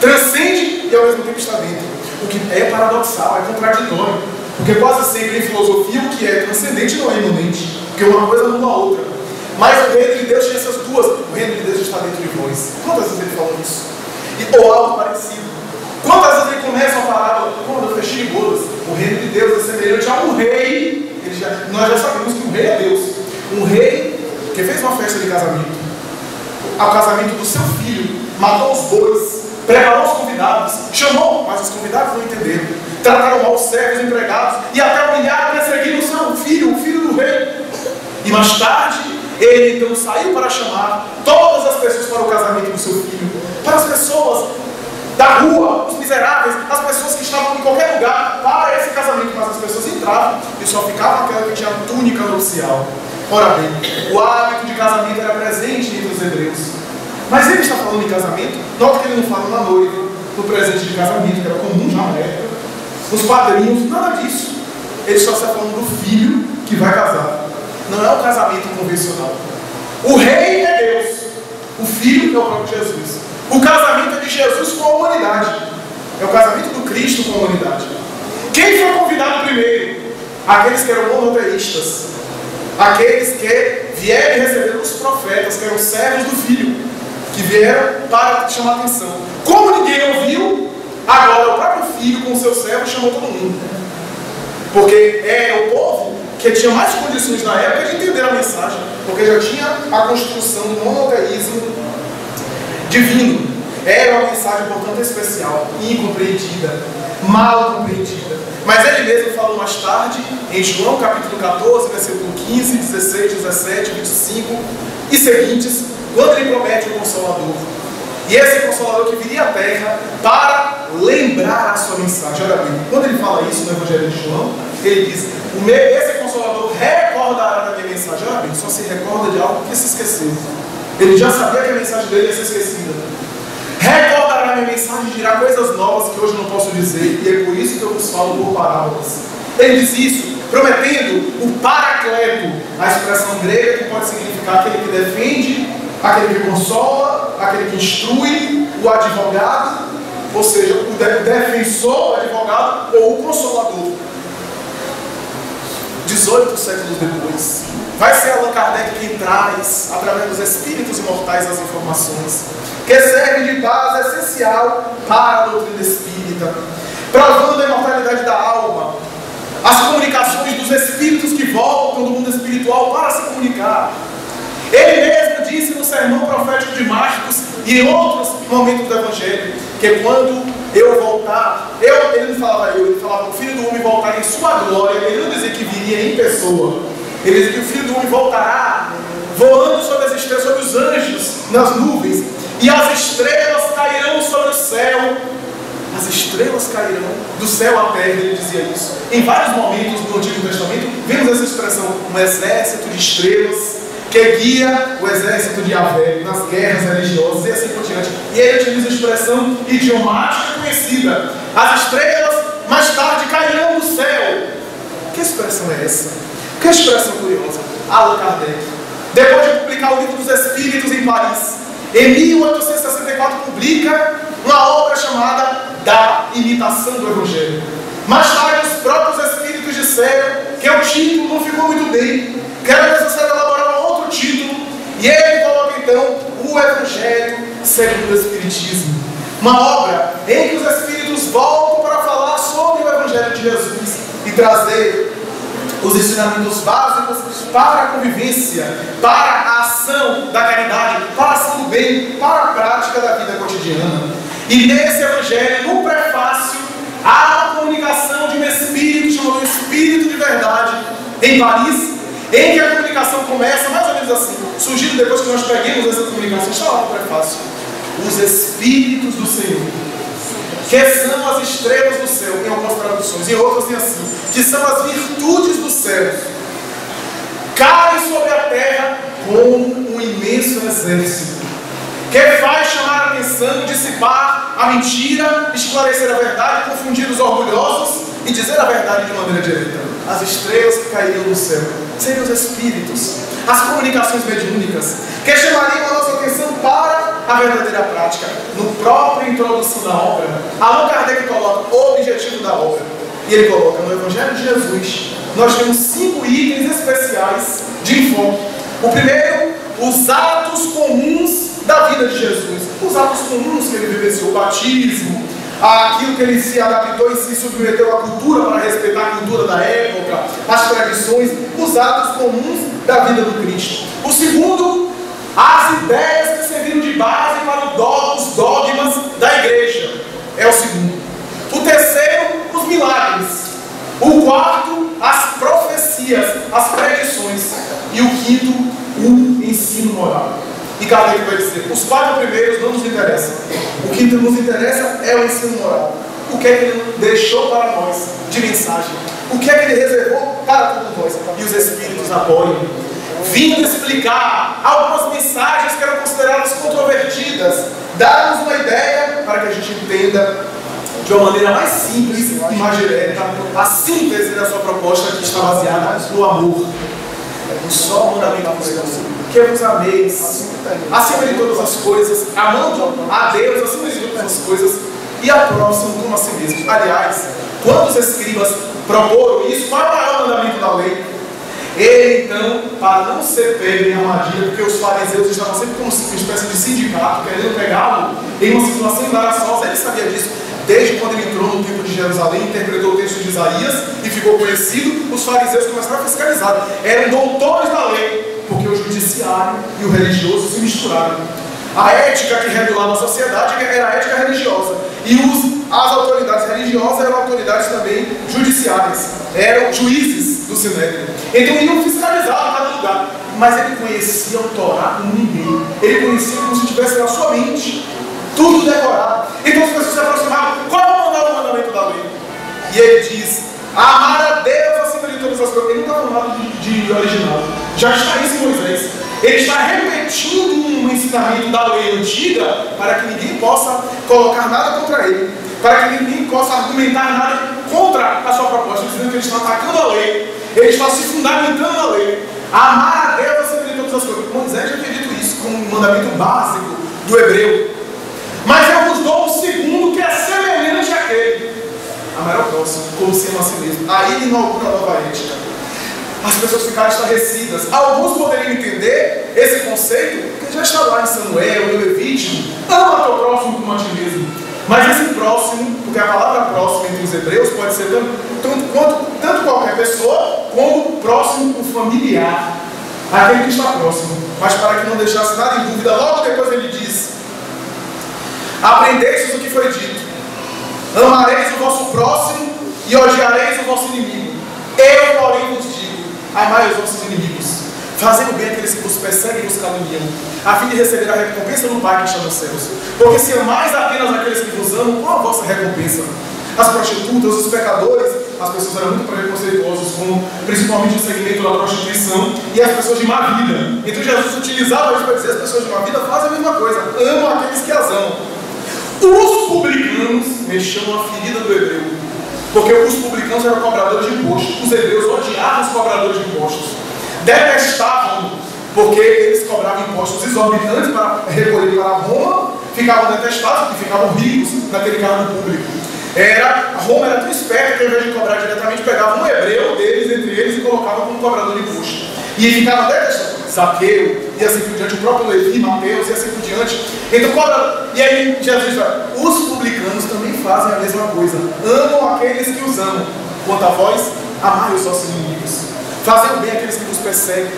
Transcende e ao mesmo tempo está dentro. O que é paradoxal, é contraditório. Porque quase sempre em filosofia o que é transcendente não é imanente, porque uma coisa anula a outra. Mas o reino de Deus tinha essas duas. O reino de Deus está dentro de vós. Quantas vezes ele falou isso? Ou algo parecido. Quantas vezes ele começa a parábola, quando eu fechei bodas, o reino de Deus é semelhante a um rei. Nós já sabemos que um rei é Deus. Um rei que fez uma festa de casamento, ao casamento do seu filho, matou os bois, preparou os convidados, chamou, mas os convidados não entenderam, trataram mal os servos, empregados, e até humilharam, perseguiram o seu filho, o filho do rei. E mais tarde, ele então saiu para chamar todas as pessoas para o casamento do seu filho, para as pessoas da rua, os miseráveis, as pessoas que estavam em qualquer lugar, para esse casamento, mas as pessoas entravam e só ficava aquela que tinha a túnica nupcial. Ora bem, o hábito de casamento era presente entre os hebreus. Mas ele está falando de casamento, nota que ele não fala na noiva, no presente de casamento, que era comum já na época, nos padrinhos, nada disso. Ele só está falando do filho que vai casar. Não é um casamento convencional. O rei é Deus, o filho é o próprio Jesus. O casamento é de Jesus com a humanidade. É o casamento do Cristo com a humanidade. Quem foi convidado primeiro? Aqueles que eram monoteístas. Aqueles que vieram e receberam os profetas, que eram servos do Filho, que vieram para chamar atenção. Como ninguém ouviu, agora o próprio Filho com o seu servo chamou todo mundo. Porque era o povo que tinha mais condições na época de entender a mensagem, porque já tinha a construção do monoteísmo divino. Era uma mensagem, portanto, especial, incompreendida, mal compreendida. Mas ele mesmo falou mais tarde, em João capítulo 14, versículo 15, 16, 17, 25 e seguintes, quando ele promete o Consolador. E esse Consolador que viria à Terra para lembrar a sua mensagem. Olha bem, quando ele fala isso no Evangelho de João, ele diz, esse Consolador recordará da minha mensagem. Olha bem, só se recorda de algo que se esqueceu. Ele já sabia que a mensagem dele ia ser esquecida. Recordará a minha mensagem e dirá coisas novas que hoje não posso dizer, e é por isso que eu vos falo por parábolas. Ele diz isso, prometendo o paracleto, a expressão grega que pode significar aquele que defende, aquele que consola, aquele que instrui, o advogado, ou seja, o defensor, o advogado ou o consolador. 18 séculos depois, vai ser Allan Kardec quem traz, através dos espíritos imortais, as informações que servem de base essencial para a doutrina espírita, provando a imortalidade da alma, as comunicações dos espíritos que voltam do mundo espiritual para se comunicar. Ele mesmo disse no sermão profético de Marcos e em outros momentos do Evangelho, que quando eu voltar, ele não falava ele falava que o Filho do Homem voltar em sua glória. Ele não dizia que viria em pessoa, ele dizia que o Filho do Homem voltará voando sobre as estrelas, sobre os anjos, nas nuvens, e as estrelas cairão sobre o céu. As estrelas cairão do céu à terra, ele dizia isso. Em vários momentos do Antigo Testamento, vemos essa expressão, um exército de estrelas que guia o exército de Yahvé nas guerras religiosas e assim por diante. E ele utiliza a expressão idiomática conhecida. As estrelas mais tarde cairão do céu. Que expressão é essa? Que expressão curiosa. Allan Kardec, depois de publicar o Livro dos Espíritos em Paris, em 1864 publica uma obra chamada Da Imitação do Evangelho. Mais tarde, os próprios Espíritos disseram que o título não ficou muito bem, que era necessário elaborar um outro título, e ele coloca então o Evangelho segundo o Espiritismo. Uma obra em que os Espíritos voltam para falar sobre o Evangelho de Jesus e trazer os ensinamentos básicos para a convivência, para a ação da caridade, para a ação do bem, para a prática da vida cotidiana. E nesse Evangelho, no prefácio, há a comunicação de um Espírito chamado Espírito de Verdade, em Paris, em que a comunicação começa mais ou menos assim, surgindo depois que nós peguemos essa comunicação, está lá no prefácio: os Espíritos do Senhor, que são as estrelas do céu, em algumas traduções, em outras tem assim, que são as virtudes dos céus, caem sobre a terra como um imenso exército, que faz chamar a atenção, dissipar a mentira, esclarecer a verdade, confundir os orgulhosos e dizer a verdade de maneira direta. As estrelas que caíram do céu seriam os Espíritos, as comunicações mediúnicas, que chamariam a nossa atenção para a verdadeira prática. No próprio introdução da obra, Allan Kardec coloca o objetivo da obra, e ele coloca: no Evangelho de Jesus nós temos 5 itens especiais de enfoque. O primeiro, os atos comuns da vida de Jesus, os atos comuns que ele vivenciou: o batismo, aquilo que ele se adaptou e se submeteu à cultura para respeitar a cultura da época, as tradições, os atos comuns da vida do Cristo. O segundo, as ideias que serviram de base para os dogmas da igreja, é o segundo. O terceiro, os milagres. O quarto, as profecias, as predições. E o quinto, o ensino moral. E Kardec vai dizer: os 4 primeiros não nos interessam. O que nos interessa é o ensino moral. O que é que ele deixou para nós de mensagem? O que é que ele reservou para todos nós? E os Espíritos apoiam, vindo explicar algumas mensagens que eram consideradas controvertidas, dar-nos uma ideia para que a gente entenda de uma maneira mais simples e mais direta a síntese da sua proposta, que está baseada no amor. O só mandamento da pregação: que vos ameis acima de todas as coisas, amando a Deus acima de todas as coisas e a próximo como a si mesmo. Aliás, quando os escribas proporam isso, qual é o maior mandamento da lei? Ele então, para não ser pego em armadilha, porque os fariseus estavam sempre como uma espécie de sindicato, querendo pegá-lo em uma situação embaraçosa, ele sabia disso. Desde quando ele entrou no templo de Jerusalém, interpretou o texto de Isaías e ficou conhecido, os fariseus começaram a fiscalizar. Eram doutores da lei, porque o judiciário e o religioso se misturaram. A ética que regulava a sociedade era a ética religiosa, e as autoridades religiosas eram autoridades também judiciárias, eram juízes do Sinédrio. Então iam fiscalizar em cada lugar. Mas ele conhecia o Torá como ninguém. Ele conhecia como se tivesse na sua mente tudo decorado. Então as pessoas se aproximavam: qual é o mandamento da lei? E ele diz: amar a Deus acima de todas as coisas. Ele não está falando de original, já está isso em Moisés. Ele está repetindo um ensinamento da lei antiga para que ninguém possa colocar nada contra ele, para que ninguém possa argumentar nada contra a sua proposta, dizendo que ele está atacando a lei, ele está se fundamentando na lei. Amar a Deus acima de todas as coisas. Moisés já tinha dito isso como um mandamento básico do hebreu. Mas eu vos dou um segundo que é semelhante àquele: amar ao próximo como sendo a si mesmo. Aí ele inaugura a nova ética. As pessoas ficaram estarrecidas. Alguns poderiam entender esse conceito, que já está lá em Samuel, no Levítico: ama teu próximo como a ti mesmo. Mas esse próximo, porque a palavra próximo entre os hebreus pode ser tanto qualquer pessoa, como próximo, o familiar, aquele que está próximo. Mas para que não deixasse nada em dúvida, logo depois ele diz: aprendestes o que foi dito: amareis o vosso próximo e odiareis o vosso inimigo. Eu, porém, vos digo: amai os vossos inimigos, fazendo bem àqueles que vos perseguem e vos caluniam, a fim de receber a recompensa do Pai que está nos céus. Porque se amais apenas aqueles que vos amam, qual a vossa recompensa? As prostitutas, os pecadores, as pessoas eram muito preconceituosas, principalmente o segmento da prostituição, e as pessoas de má vida. Então Jesus utilizava isso para dizer: as pessoas de má vida fazem a mesma coisa, amam aqueles que as amam. Os publicanos mexiam a ferida do hebreu, porque os publicanos eram cobradores de impostos. Os hebreus odiavam os cobradores de impostos, detestavam porque eles cobravam impostos exorbitantes para recolher para Roma, ficavam detestados, porque ficavam ricos naquele cargo público. Roma era tão esperta que, ao invés de cobrar diretamente, pegava um hebreu deles, entre eles, e colocava como cobrador de imposto. E ele ficava detestado. Zaqueu, e assim por diante, o próprio Levi, Mateus, e assim por diante. Então, e aí Jesus fala, os publicanos também fazem a mesma coisa. Amam aqueles que os amam. Quanto a vós, amai os vossos inimigos. Fazei o bem àqueles que vos perseguem.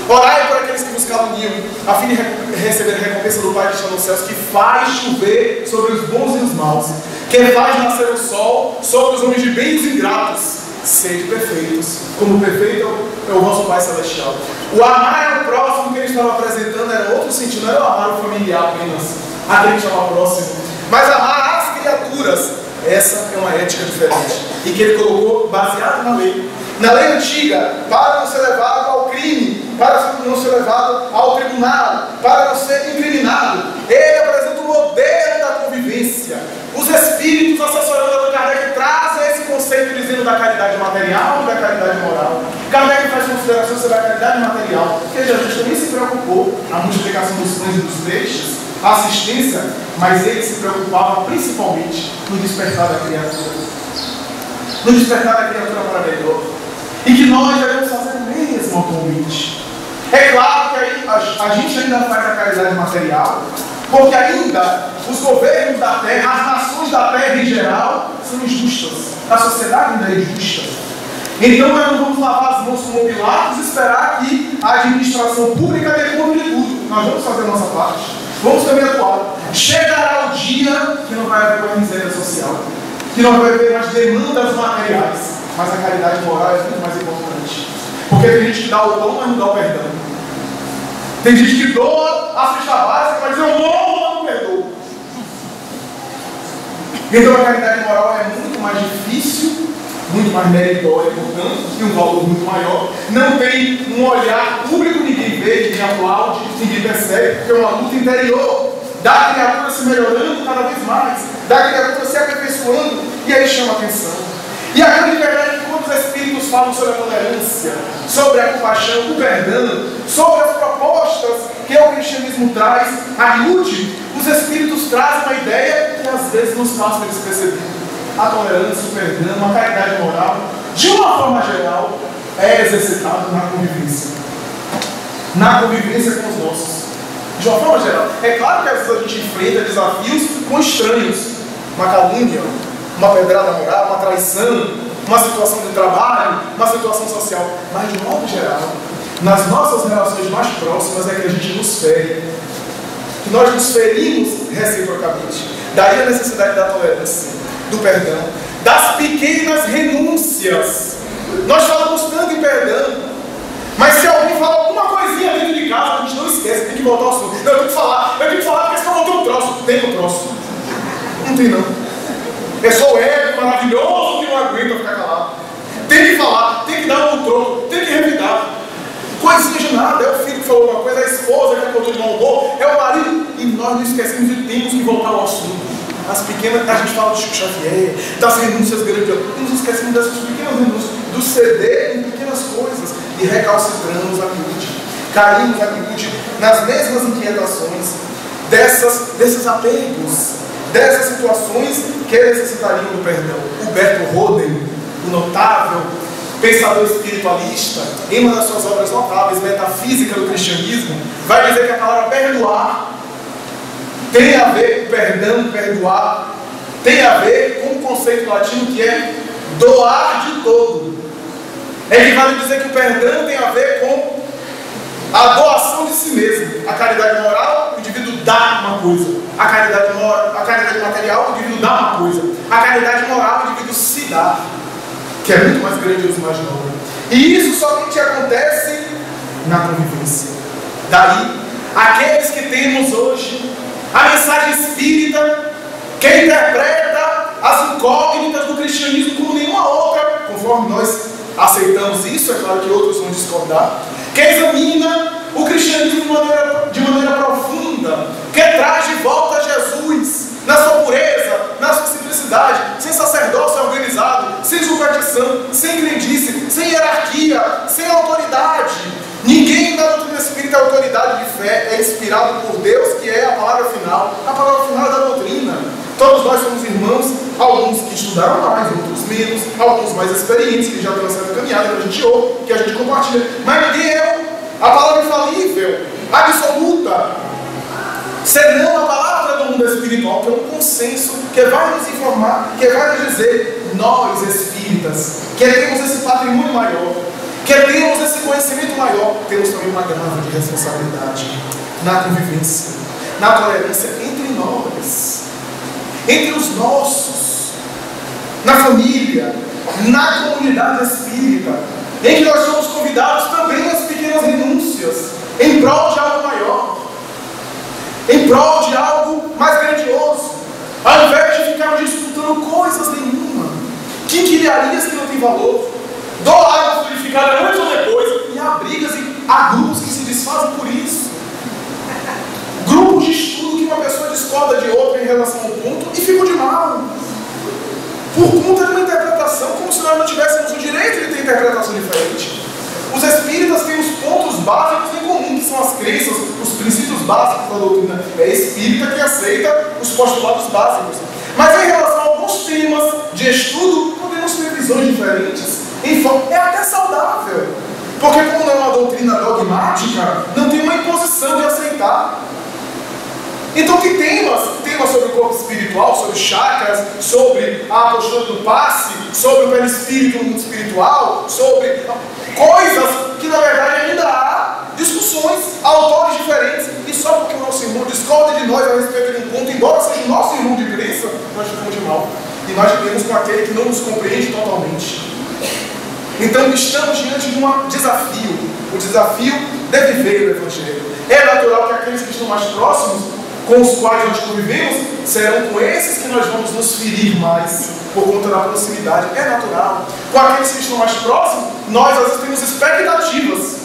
Orai por aqueles que vos caluniam, a fim de receber a recompensa do Pai que está nos céus, que faz chover sobre os bons e os maus, que faz nascer o sol sobre os homens de bem e os ingratos. Sede perfeitos, como perfeito é o vosso Pai Celestial. O amar ao próximo que ele estava apresentando era outro sentido, não era o amar o familiar apenas, aquele que estava próximo, mas amar as criaturas. Essa é uma ética diferente, e que ele colocou baseado na lei. Na lei antiga, para não ser levado ao crime, para não ser levado ao tribunal, para não ser incriminado, ele apresenta o modelo da convivência. Os espíritos assessorando Allan Kardec trazem esse conceito dizendo da caridade material e da caridade moral. Kardec faz consideração sobre a caridade material, porque Jesus também se preocupou na multiplicação dos pães e dos peixes, a assistência, mas ele se preocupava principalmente no despertar da criatura. No despertar da criatura para melhor. E que nós devemos fazer o mesmo atualmente. É claro que aí a gente ainda faz a caridade material, porque ainda os governos da terra, as nações da terra em geral, são injustas. A sociedade ainda é injusta. Então nós não vamos lavar as mãos como Pilatos e esperar que a administração pública dê conta de tudo. Nós vamos fazer a nossa parte. Vamos também atuar. Chegará o dia que não vai haver mais miséria social, que não vai haver mais demandas materiais. Mas a caridade moral é muito mais importante. Porque tem gente que dá o dom, mas não dá o perdão. Tem gente que doa a cesta básica, mas eu não perdoo. Então a caridade moral é muito mais difícil, muito mais meritória, portanto, e um valor muito maior. Não tem um olhar público, ninguém vê, ninguém aplaude, ninguém percebe, porque é uma luta interior da criatura se melhorando cada vez mais, da criatura se aperfeiçoando, e aí chama atenção. E a grande verdade é que quando os Espíritos falam sobre a tolerância, sobre a compaixão, o perdão, sobre as propostas que o cristianismo traz, ajude, os Espíritos trazem uma ideia que às vezes nos passa despercebida. A tolerância, o perdão, a caridade moral, de uma forma geral, é exercitado na convivência. Na convivência com os nossos. De uma forma geral. É claro que às vezes a gente enfrenta desafios com estranhos. Uma calúnia, uma pedrada moral, uma traição, uma situação de trabalho, uma situação social. Mas de modo geral, nas nossas relações mais próximas é que a gente nos fere. Que nós nos ferimos reciprocamente. Daí a necessidade da tolerância, do perdão, das pequenas renúncias. Nós falamos tanto em perdão, mas se alguém fala alguma coisinha dentro de casa, a gente não esquece, tem que voltar ao assunto. Não, eu tenho que falar porque senão eu vou ter um troço. Tem um troço. Não tem não. É só o ego maravilhoso que não aguenta ficar calado. Tem que falar, tem que dar um troco, tem que revidar. Coisinha de nada, é o filho que falou uma coisa, é a esposa que acordou de mau humor, é o marido. E nós não esquecemos e temos que voltar ao assunto. As pequenas, a gente fala de Chico Xavier, das renúncias grandiosas. E nos esquecemos dessas pequenas renúncias, do ceder em pequenas coisas. E recalcitramos a miúde, caímos a miúde nas mesmas inquietações, desses apegos, dessas situações que necessitariam do perdão. O Berto Roden, o notável pensador espiritualista, em uma das suas obras notáveis, Metafísica do Cristianismo, vai dizer que a palavra perdoar tem a ver com perdão, perdoar, tem a ver com um conceito latino que é doar de todo. Ele vai dizer que o perdão tem a ver com a doação de si mesmo. A caridade moral, o indivíduo dá uma coisa. A caridade material, o indivíduo dá uma coisa. A caridade moral, o indivíduo se dá, que é muito mais grandioso e mais nobre. E isso somente acontece na convivência. Daí, aqueles que temos hoje a mensagem espírita, que interpreta as incógnitas do cristianismo como nenhuma outra, conforme nós aceitamos isso, é claro que outros vão discordar, que examina o cristianismo de maneira profunda, que traz de volta Jesus na sua pureza, na sua simplicidade, sem sacerdócio organizado, sem superstição, sem crendice, sem hierarquia, sem autoridade. Ninguém da doutrina espírita é inspirado por Deus, que é a palavra final. A palavra final é da doutrina. Todos nós somos irmãos, alguns que estudaram mais, outros menos, alguns mais experientes, que já têm uma certa caminhada, que a gente ouve, que a gente compartilha. Mas ninguém é a palavra infalível, absoluta, senão a palavra do mundo espiritual, que é um consenso, que vai nos informar, que vai nos dizer, nós espíritas, que temos esse patrimônio maior, que temos esse conhecimento maior, temos também uma grava de responsabilidade na convivência, na tolerância entre nós, entre os nossos, na família, na comunidade espírita, em que nós somos convidados também às pequenas renúncias, em prol de algo maior, em prol de algo mais grandioso, ao invés de ficarmos disputando coisas nenhuma, quinquilharias que não têm valor, doar água purificada antes ou depois, e há brigas e há grupos que se desfazem por isso. Grupos de estudo que uma pessoa discorda de outra em relação ao ponto e ficam de mal, por conta de uma interpretação, como se nós não tivéssemos o direito de ter interpretação diferente. Os espíritas têm os pontos básicos em comum, que são as crenças, os princípios básicos da doutrina. É espírita que aceita os postulados básicos. Mas em relação a alguns temas de estudo, podemos ter visões diferentes. É até saudável. Porque como não é uma doutrina dogmática, não tem uma imposição de aceitar. Então tem temas sobre o corpo espiritual, sobre chakras, sobre a postura do passe, sobre o perispírito no mundo espiritual, sobre coisas que na verdade ainda há discussões, autores diferentes, e só porque o nosso irmão discorda de nós a respeito de um ponto, embora seja o nosso irmão de crença, nós ficamos de mal. E nós vivemos com aquele que não nos compreende totalmente. Então estamos diante de um desafio, o desafio de viver o Evangelho. É natural que aqueles que estão mais próximos, com os quais nós convivemos, serão com esses que nós vamos nos ferir mais, por conta da proximidade. É natural. Com aqueles que estão mais próximos, nós às vezes temos expectativas.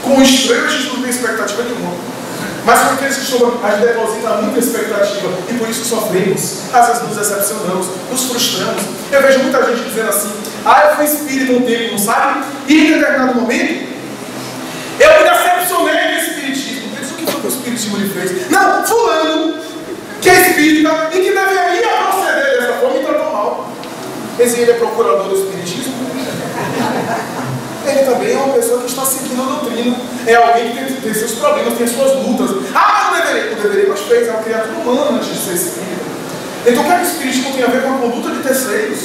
Com os estranhos a gente não tem expectativa nenhuma. Mas com aqueles que estão, a gente deposita muita expectativa, e por isso sofremos. Às vezes nos decepcionamos, nos frustramos. Eu vejo muita gente dizendo assim, eu fui espírita um tempo, não sabe? E em determinado momento, eu me decepcionei com o espiritismo. O que foi que o espiritismo lhe fez? Não, fulano, que é espírita e que deveria proceder dessa forma, me tratou mal. Ele é procurador do espiritismo. Ele também é uma pessoa que está seguindo a doutrina. É alguém que tem seus problemas, tem suas lutas. Não deveria. Não deveria, mas fez. É uma criatura humana antes de ser espírita. Então o que é que o espiritismo tem a ver com a conduta de terceiros?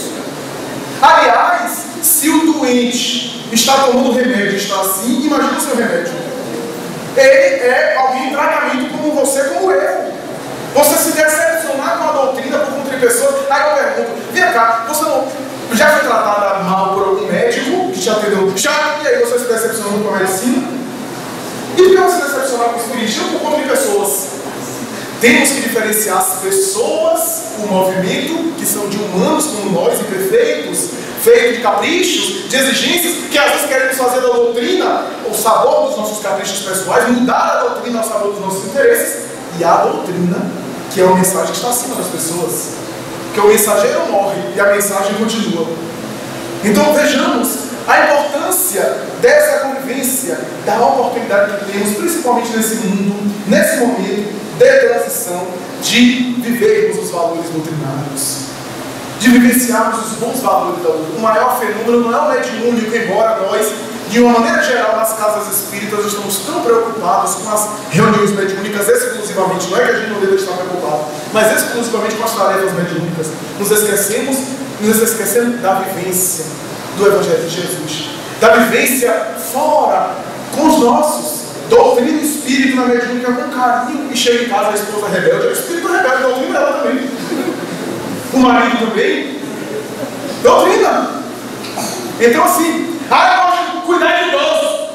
Aliás, se o doente está tomando remédio e está assim, imagina o seu remédio. Ele é alguém em tratamento como você, como eu. Você se decepcionar com a doutrina por conta de pessoas. Aí eu pergunto, vem cá, você não já foi tratada mal por algum médico que te atendeu? Já, e aí você se decepcionou com a medicina? E por que você se decepcionar com o espiritismo por conta de pessoas? Temos que diferenciar as pessoas, o movimento, que são de humanos como nós, imperfeitos, feito de caprichos, de exigências, que às vezes queremos fazer da doutrina o sabor dos nossos caprichos pessoais, mudar a doutrina ao sabor dos nossos interesses, e a doutrina, que é uma mensagem que está acima das pessoas, que o mensageiro morre e a mensagem continua. Então vejamos a importância dessa convivência, da oportunidade que temos, principalmente nesse mundo, nesse momento de transição, de vivermos os valores doutrinários, de vivenciarmos os bons valores da doutrina. O maior fenômeno não é o mediúnico, embora nós, de uma maneira geral, nas casas espíritas, estamos tão preocupados com as reuniões mediúnicas exclusivamente. Não é que a gente não deve estar preocupado, mas exclusivamente com as tarefas mediúnicas. Nos esquecendo da vivência do Evangelho de Jesus, da vivência fora, com os nossos. Doutrina e espírito na mediúnica com carinho, e chega em casa a esposa rebelde, o espírito rebelde, doutrina ela também. O marido também. Doutrina. Então assim, eu gosto de cuidar de idosos.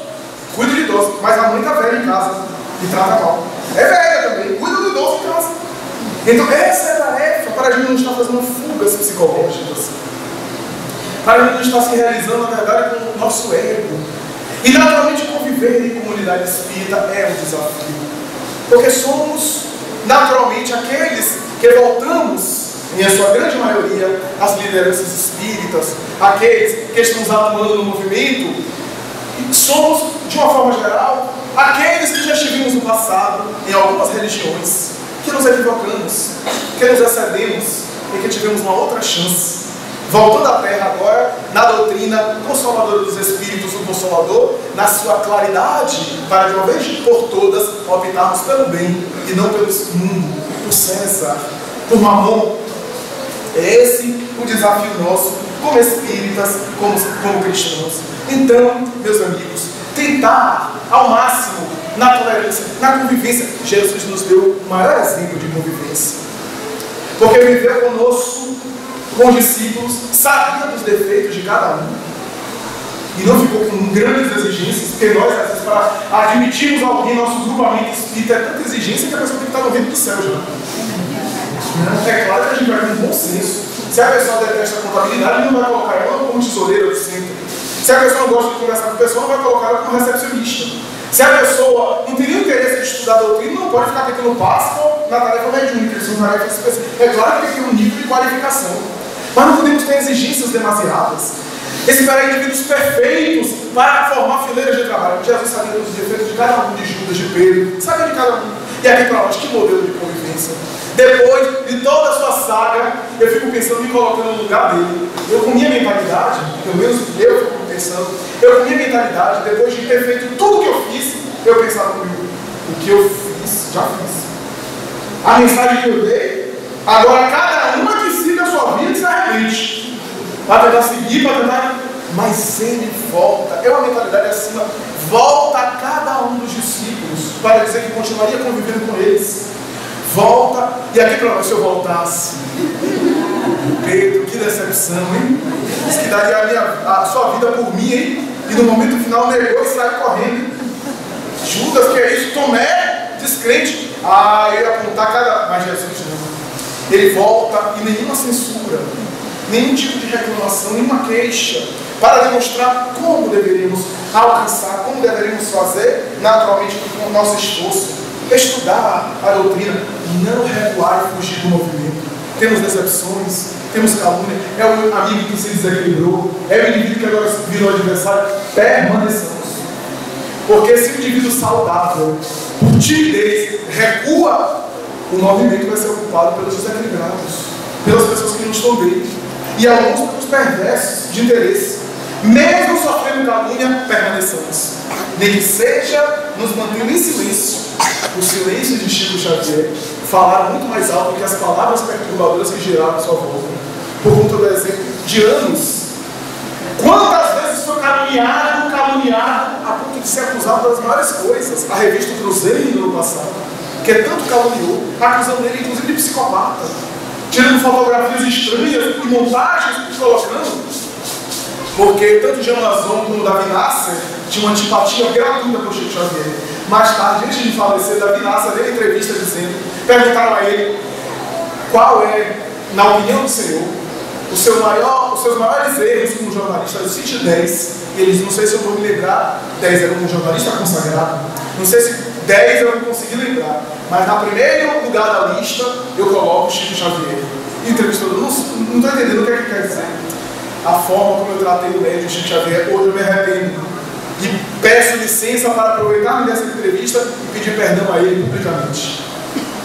Cuida de idosos, mas a mãe está velha em casa e trata mal. É velha também, cuida do idoso em casa. Então essa é a tarefa para a gente não estar fazendo fugas psicológicas, para a gente não estar se realizando, na verdade, com o nosso ego. E naturalmente conviver em comunidade espírita é um desafio, porque somos naturalmente aqueles que voltamos, em sua grande maioria, às lideranças espíritas, aqueles que estamos atuando no movimento. Somos, de uma forma geral, aqueles que já estivemos no passado, em algumas religiões, que nos equivocamos, que nos excedemos e que tivemos uma outra chance. Voltando à terra agora, na doutrina consoladora dos Espíritos, o Consolador, na sua claridade, para de uma vez por todas optarmos pelo bem e não pelo mundo, por César, por Mamon. É esse o desafio nosso, como espíritas, como cristãos. Então, meus amigos, tentar ao máximo, na tolerância, na convivência. Jesus nos deu o maior exemplo de convivência, porque viveu conosco, com os discípulos, sabia dos defeitos de cada um e não ficou com grandes exigências, porque nós, às vezes, para admitirmos alguém em nosso grupamento espírita, é tanta exigência que a pessoa tem que estar no reino do céu já. É claro que a gente vai com bom senso. Se a pessoa detesta a contabilidade, não vai colocar ela como tesoureira do centro. Se a pessoa não gosta de conversar com a pessoa, não vai colocar ela como recepcionista. Se a pessoa não tem nenhum interesse de estudar a doutrina, não pode ficar pedindo passo na tarefa mediúnica, que são tarefas específicas. É claro que tem que ter um nível de qualificação, mas não podemos ter exigências demasiadas. Esperar indivíduos perfeitos para formar fileiras de trabalho. Jesus sabia dos defeitos de cada um, de Judas, de Pedro, sabia de cada um. E aqui para nós, que modelo de convivência? Depois de toda a sua saga, eu fico pensando, me colocando no lugar dele. Eu, com minha mentalidade, pelo menos eu fico pensando, eu com minha mentalidade, depois de ter feito tudo o que eu fiz, eu pensava comigo, o que eu fiz, já fiz. A mensagem que eu dei, agora cada uma que siga a sua vida e se arrepende. Para tentar seguir, para tentar... Mas ele volta, é uma mentalidade acima, volta a cada um dos discípulos, para dizer que continuaria convivendo com eles. Volta, e aqui para nós, se eu voltasse, Pedro, que decepção, hein? Diz que daria a sua vida por mim, hein? E no momento final negou e saiu correndo. Judas, que é isso? Tomé, descrente. Eu ia apontar cada... Mas Jesus não. Ele volta e nenhuma censura, nenhum tipo de reclamação, nenhuma queixa, para demonstrar como deveríamos alcançar, como deveríamos fazer naturalmente com o nosso esforço. Estudar a doutrina, não recuar e fugir do movimento. Temos decepções, temos calúnia, é o amigo que se desequilibrou, é o indivíduo que agora virou adversário. Permaneçamos. Porque se o indivíduo saudável, por timidez, recua, o movimento vai ser ocupado pelos desequilibrados, pelas pessoas que não estão bem, e alguns pelos perversos de interesse. Mesmo sofrendo calúnia, permaneçamos. Nem que seja nos mantendo em silêncio. O silêncio de Chico Xavier falaram muito mais alto do que as palavras perturbadoras que giraram à sua volta. Por conta do exemplo de anos. Quantas vezes foi caluniado, a ponto de ser acusado das várias coisas. A revista Cruzeiro no passado, que tanto caluniou, acusando ele inclusive de psicopata, tirando fotografias estranhas e montagens e colocando. Porque tanto o Jean Lazon como o Davi Nasser tinham uma antipatia gratuita por Chico Xavier. Mais tarde, antes de falecer, Davi Nasser deu entrevista dizendo, perguntaram a ele qual é, na opinião do Senhor, os seus maiores erros como jornalista. Eu cite 10. E ele disse, não sei se eu vou me lembrar, 10 era como jornalista consagrado, não sei se 10 eu não consegui lembrar, mas na primeiro lugar da lista eu coloco Chico Xavier. Entrevistador, não estou entendendo o que é que quer dizer. A forma como eu tratei o médium Chico Xavier, hoje eu me arrependo. E peço licença para aproveitar dessa entrevista e pedir perdão a ele publicamente.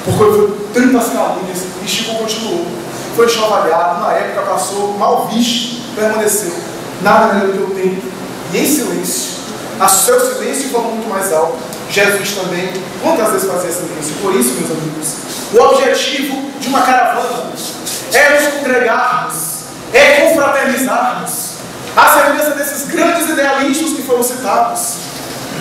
Porque foi tantas calúnias e Chico continuou. Foi enxovalhado, na época passou mal visto, permaneceu. Nada melhor do que eu tenho. E em silêncio. A seu silêncio falou muito mais alto. Jesus também, quantas vezes fazia silêncio? Por isso, meus amigos, o objetivo de uma caravana é nos congregarmos, é confraternizarmos, a semelhança desses grandes idealistas que foram citados,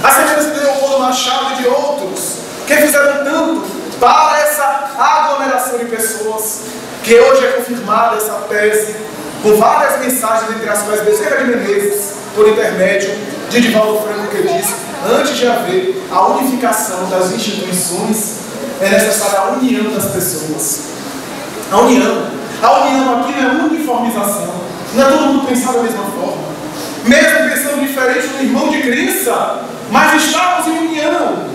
a semelhança de Leopoldo Machado e de outros, que fizeram tanto para essa aglomeração de pessoas, que hoje é confirmada essa tese, com várias mensagens, entre as quais Bezerra de Menezes, por intermédio de Divaldo Franco, que diz, antes de haver a unificação das instituições, é necessária a união das pessoas. A união aqui não é uniformização, não é todo mundo pensar da mesma forma, mesmo pensando diferente do irmão de crença, mas estamos em união,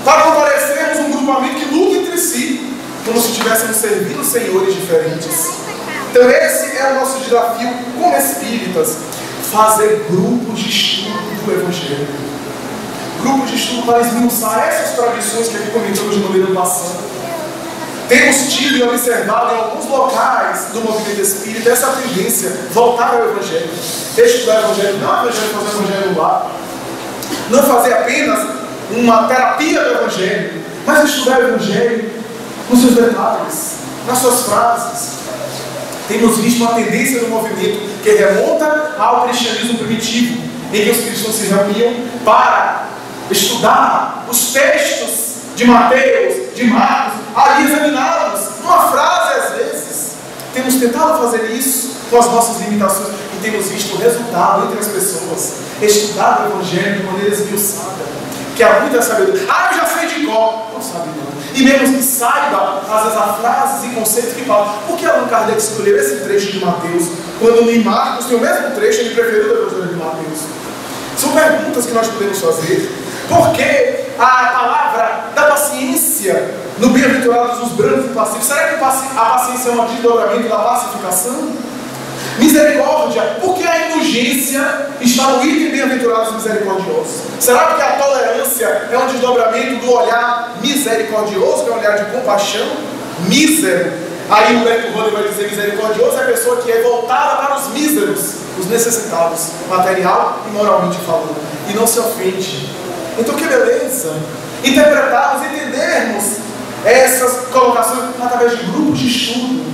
para fortalecermos um grupamento que luta entre si, como se estivéssemos servindo senhores diferentes. Então esse é o nosso desafio como espíritas, fazer grupos de estudo do Evangelho. grupos de estudo para esmiuçar essas tradições que aqui comentamos de maneira passada. Temos tido e observado em alguns locais do movimento espírita essa tendência voltada ao Evangelho. Estudar o Evangelho, não o Evangelho fazer o Evangelho lá, não fazer apenas uma terapia do Evangelho, mas estudar o Evangelho nos seus detalhes, nas suas frases. Temos visto uma tendência do movimento que remonta ao cristianismo primitivo, em que os cristãos se reuniam para estudar os textos de Mateus, de Marcos, ali examinados, numa frase às vezes. Temos tentado fazer isso com as nossas limitações e temos visto o resultado entre as pessoas. Estudar o Evangelho de maneira esmiuçada, que há muita sabedoria. Eu já sei de cor. Não sabe não. E mesmo que saiba, às vezes há frases e conceitos que falam. Por que Allan Kardec escolheu esse trecho de Mateus, quando em Marcos tem o mesmo trecho, ele preferiu o Evangelho de Mateus? São perguntas que nós podemos fazer. Por que a palavra da paciência no Bem-aventurados os brancos e pacíficos? Será que a paciência é um desdobramento da pacificação? Misericórdia, por que a indulgência está no item Bem-aventurados misericordiosos? Será que a tolerância é um desdobramento do olhar misericordioso, que é um olhar de compaixão? Mísero, aí o Humberto Rode vai dizer misericordioso é a pessoa que é voltada para os míseros, os necessitados, material e moralmente falando, e não se ofende. Então que beleza interpretarmos, entendermos essas colocações através de grupos de estudo,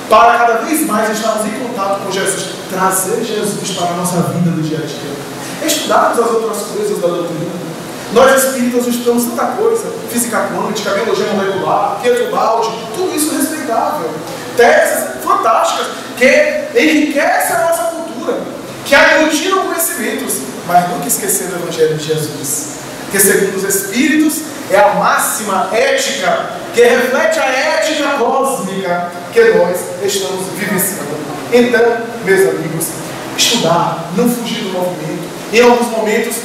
para cada vez mais estarmos em contato com Jesus, trazer Jesus para a nossa vida do dia a dia, estudarmos as outras coisas da doutrina. Nós espíritas estudamos tanta coisa, física quântica, biologia molecular, Pietro Baldi, tudo isso respeitável, teses fantásticas que enriquecem a nossa cultura, que aglutinam conhecimentos, mas nunca esquecer do Evangelho de Jesus, que segundo os Espíritos é a máxima ética que reflete a ética cósmica que nós estamos vivenciando. Então, meus amigos, estudar, não fugir do movimento, em alguns momentos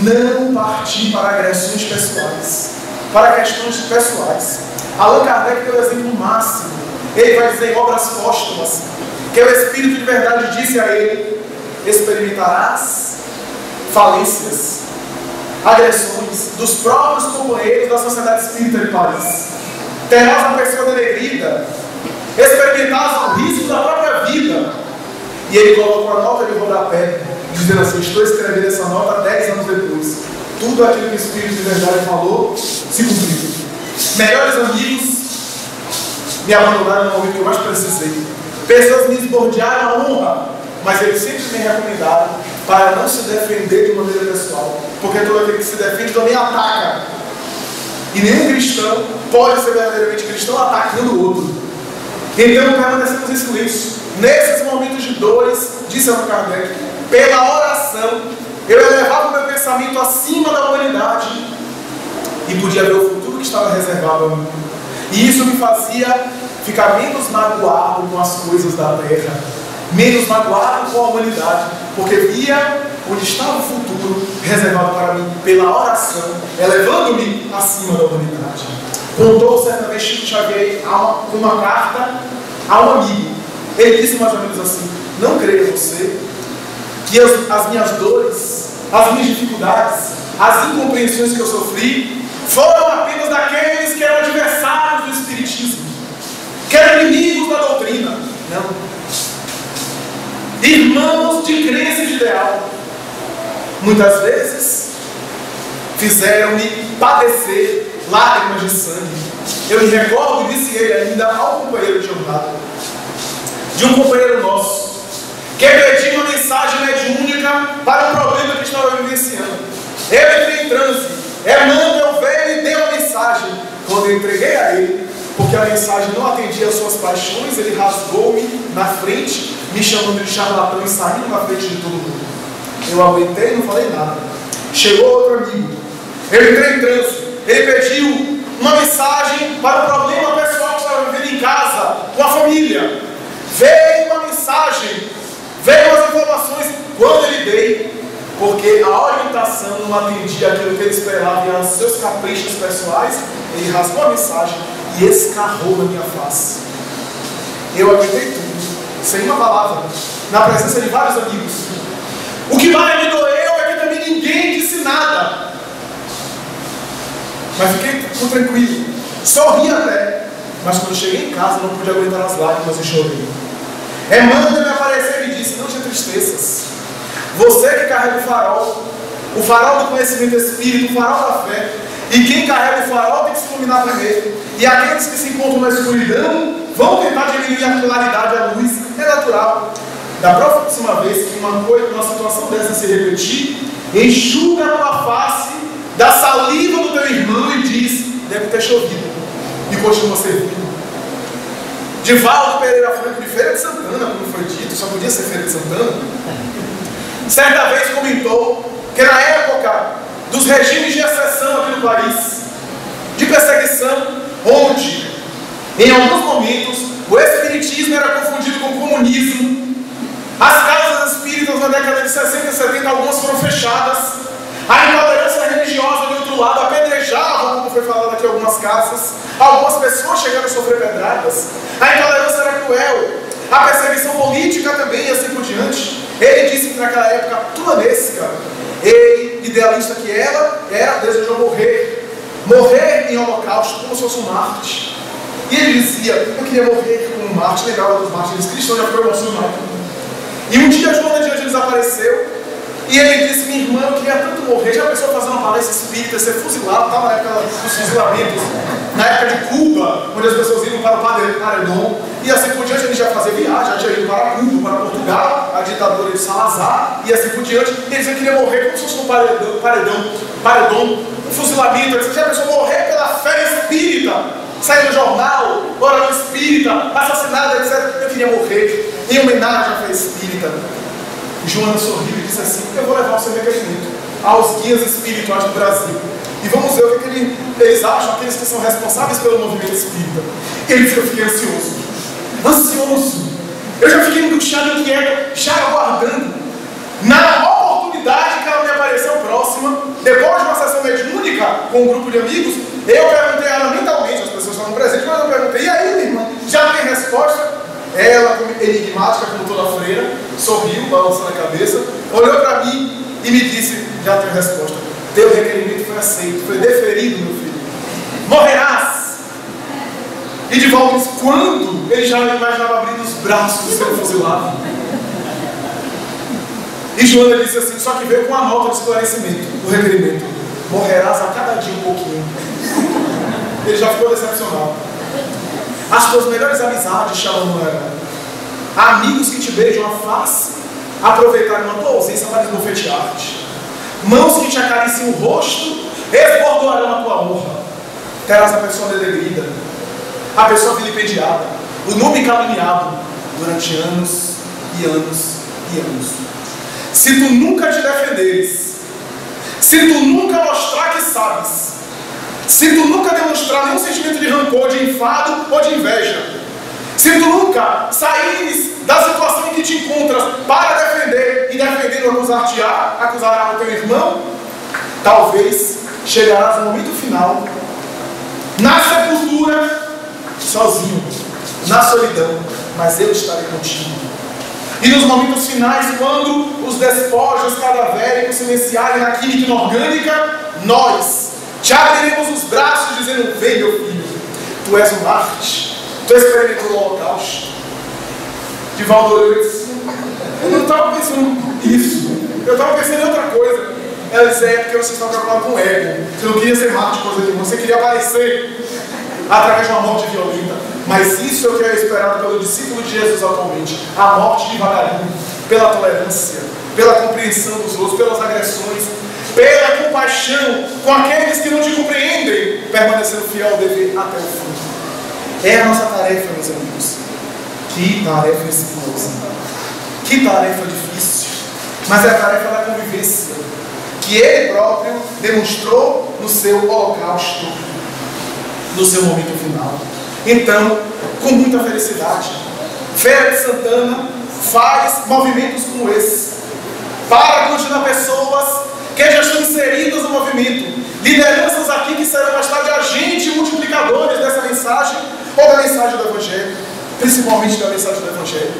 não partir para agressões pessoais, para questões pessoais. Allan Kardec deu o exemplo máximo. Ele vai dizer em Obras Póstumas que o Espírito de verdade disse a ele: experimentarás falências, agressões dos próprios companheiros da Sociedade Espírita de Paris. Terás uma pessoa denegrida, experimentarás o risco da própria vida. E ele colocou a nota de rodapé, dizendo assim: estou escrevendo essa nota 10 anos depois. Tudo aquilo que o Espírito de verdade falou se cumpriu. Melhores amigos me abandonaram no momento que eu mais precisei. Pessoas me esbordearam a honra, mas eles sempre me recomendaram para não se defender de maneira pessoal, porque todo aquele que se defende também ataca, e nenhum cristão pode ser verdadeiramente cristão atacando o outro. Então permanecemos em silêncio. Nesses momentos de dores, disse Allan Kardec, pela oração eu elevava o meu pensamento acima da humanidade e podia ver o futuro que estava reservado a mim, e isso me fazia ficar menos magoado com as coisas da terra, menos magoado com a humanidade, porque via onde estava o futuro reservado para mim pela oração, elevando-me acima da humanidade. Contou certa vez Chico Xavier uma carta a um amigo. Ele disse mais ou menos assim: não creia você que as minhas dores, as minhas dificuldades, as incompreensões que eu sofri foram apenas daqueles que eram adversários do Espiritismo, que eram inimigos da doutrina. Não. Irmãos de crença e de ideal, muitas vezes fizeram-me padecer lágrimas de sangue. Eu me recordo, disse ele ainda ao companheiro de jornada, de um companheiro nosso, que pediu uma mensagem mediúnica para um problema que estava vivenciando. Eu entrei em transe, Emmanuel veio e deu a mensagem. Quando eu entreguei a ele, porque a mensagem não atendia às suas paixões, ele rasgou-me na frente, me chamando de charlatão e saindo na frente de todo mundo. Eu aguentei e não falei nada. Chegou outro amigo, eu entrei em transe, ele pediu uma mensagem para o problema pessoal que estava vivendo em casa, com a família. Veio uma mensagem, veio as informações. Quando ele dei, porque a orientação não atendia aquilo que ele esperava e aos seus caprichos pessoais, ele rasgou a mensagem e escarrou na minha face. Eu aguentei tudo, sem uma palavra, na presença de vários amigos. O que mais me doeu é que também ninguém disse nada. tranquilo, sorri até, mas quando cheguei em casa não pude aguentar as lágrimas e chorei. Emmanuel me apareceu e me disse: não te entristeças. Você que carrega o farol do conhecimento espírita, o farol da fé, e quem carrega o farol tem que se iluminar primeiro. E aqueles que se encontram na escuridão vão tentar diminuir a claridade, a luz. É natural. Da próxima vez que uma situação dessa se repetir, enxuga a tua face da saliva do teu irmão e diz: deve ter chovido. E continua servindo. Divaldo Pereira Franco, de Feira de Santana, como foi dito, só podia ser Feira de Santana, certa vez comentou que na época dos regimes de exceção aqui no país, de perseguição, onde em alguns momentos o espiritismo era confundido com o comunismo, as casas espíritas na década de 60 e 70, algumas foram fechadas, a intolerância religiosa do outro lado apedrejava, como foi falado aqui, algumas casas, algumas pessoas chegaram a sofrer pedradas, a intolerância era cruel, a perseguição política também e assim por diante. Ele disse que naquela época tuanesca, ele, idealista que ela era, desejou morrer em holocausto como se fosse um mártir. E ele dizia: eu queria morrer como um mártir. Lembrava dos mártires cristãos, já ficou emocionado. E um dia Joana de Angeles apareceu e ele disse: minha irmã, eu queria tanto morrer. Já pensou fazer uma palestra espírita, ser fuzilado? Estava na época dos fuzilamentos, na época de Cuba, onde as pessoas iam para o paredão, e assim por diante. Ele já fazia viagem, já tinha ido para Cuba, para Portugal, a ditadura de Salazar, e assim por diante. Ele dizia que queria morrer como se fosse um paredão, um fuzilamento. Ele já pensou morrer pela fé espírita? Saiu no jornal, orador espírita, assassinado, etc. Eu queria morrer em homenagem à fé espírita. Joana sorriu e disse assim: eu vou levar o seu requerimento aos guias espirituais do Brasil e vamos ver o que eles acham, aqueles que são responsáveis pelo movimento espírita. Ele disse: eu fiquei ansioso. Eu já fiquei angustiado, inquieto, já aguardando. Na oportunidade que ela me apareceu próxima, depois de uma sessão mediúnica com um grupo de amigos, eu perguntei a ela mentalmente, as pessoas estavam presentes, mas eu perguntei: e aí, minha irmã, já tem resposta? Ela, enigmática como toda freira, sorriu, balançando a cabeça, olhou para mim e me disse: já tenho resposta. Teu requerimento foi aceito, foi deferido, meu filho. Morrerás. E Divaldo disse: quando? Ele já imaginava abrindo os braços e sendo fuzilado. E Joana disse assim, só que veio com a nota de esclarecimento, o requerimento: morrerás a cada dia um pouquinho. Ele já ficou decepcionado. As tuas melhores amizades chamam no herói. Amigos que te beijam a face, aproveitarem a tua ausência para esbofetear-te. Mãos que te acariciam o rosto, esbordoarão a tua honra. Terás a pessoa denegrida, a pessoa vilipendiada, o nome caluniado durante anos e anos e anos. Se tu nunca te defenderes, se tu nunca mostrar que sabes, se tu nunca demonstrar nenhum sentimento de rancor, de enfado ou de inveja, se tu nunca saíres da situação em que te encontras para defender e defendendo acusará o teu irmão, talvez chegarás no momento final, na sepultura, sozinho, na solidão, mas eu estarei contigo. E nos momentos finais, quando os despojos cadavéricos silenciarem na química inorgânica, nós te abriremos os braços dizendo: vem, meu filho, tu és um Marte, tu experimentou o holocausto. Divaldo olhou e disse: eu não estava pensando nisso, eu estava pensando em outra coisa. Ela disse: é porque você estava preocupado com o ego, você não queria ser Marte, coisa de você queria aparecer através de uma morte violenta. Mas isso é o que é esperado pelo discípulo de Jesus atualmente: a morte devagarinho, pela tolerância, pela compreensão dos outros, pelas agressões, pela compaixão com aqueles que não te compreendem, permanecendo fiel ao dever até o fim. É a nossa tarefa, meus amigos. Que tarefa espinhosa, que tarefa difícil, mas é a tarefa da convivência, que ele próprio demonstrou no seu holocausto, no seu momento final. Então, com muita felicidade, Feira de Santana faz movimentos como esse, para continuar pessoas que já estão inseridas no movimento, lideranças aqui que serão mais tarde agentes multiplicadores dessa mensagem, ou da mensagem do Evangelho, principalmente da mensagem do Evangelho,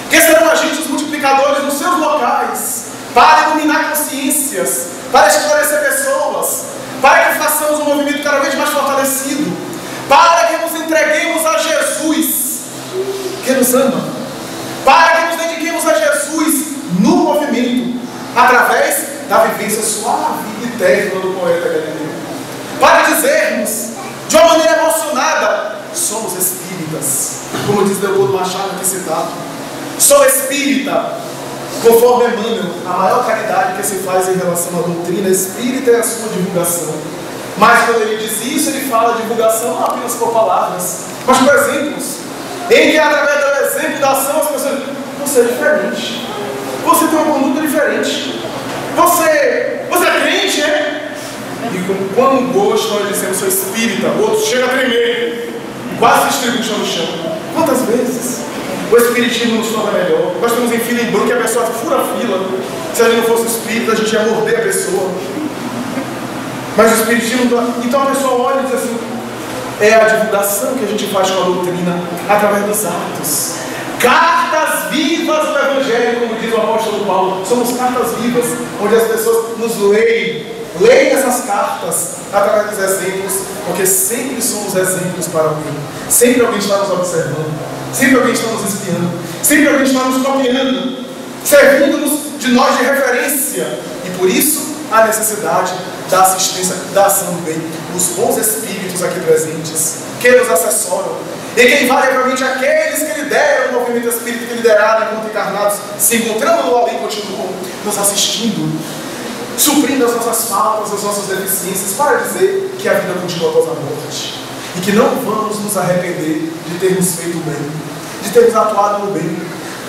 que serão agentes multiplicadores nos seus locais, para iluminar consciências, para esclarecer pessoas, para que façamos um movimento cada vez mais fortalecido, cadência suave e terna do poeta galileu, para dizermos, de uma maneira emocionada, somos espíritas, como diz Leopoldo Machado aqui citado. Sou espírita, conforme Emmanuel, a maior caridade que se faz em relação à doutrina espírita é a sua divulgação. Mas quando ele diz isso, ele fala divulgação não apenas por palavras, mas por exemplos, em que através do exemplo da ação as pessoas dizem, você é diferente, você tem uma conduta diferente, você é crente, é? E com quão gosto nós dizemos, sou espírita, o outro chega a tremer, quase se estribucha no chão. Quantas vezes o espiritismo nos torna melhor? Nós estamos em fila em banco e a pessoa fura a fila. Se a gente não fosse espírita, a gente ia morder a pessoa. Mas o espiritismo, então a pessoa olha e diz assim, é a divulgação que a gente faz com a doutrina através dos atos. Cartas vivas do Evangelho, como diz o apóstolo Paulo. Somos cartas vivas, onde as pessoas nos leem essas cartas através dos exemplos, porque sempre somos exemplos para alguém. Sempre alguém está nos observando, sempre alguém está nos espiando, sempre alguém está nos copiando, servindo-nos de nós de referência. E por isso a necessidade da assistência, da ação do bem, os bons espíritos aqui presentes, que nos assessoram, e que invariavelmente aqueles que lideram o movimento espírita, que lideraram enquanto encarnados, se encontrando no além, continuam nos assistindo, suprindo as nossas faltas, as nossas deficiências, para dizer que a vida continua após a morte, e que não vamos nos arrepender de termos feito o bem, de termos atuado no bem,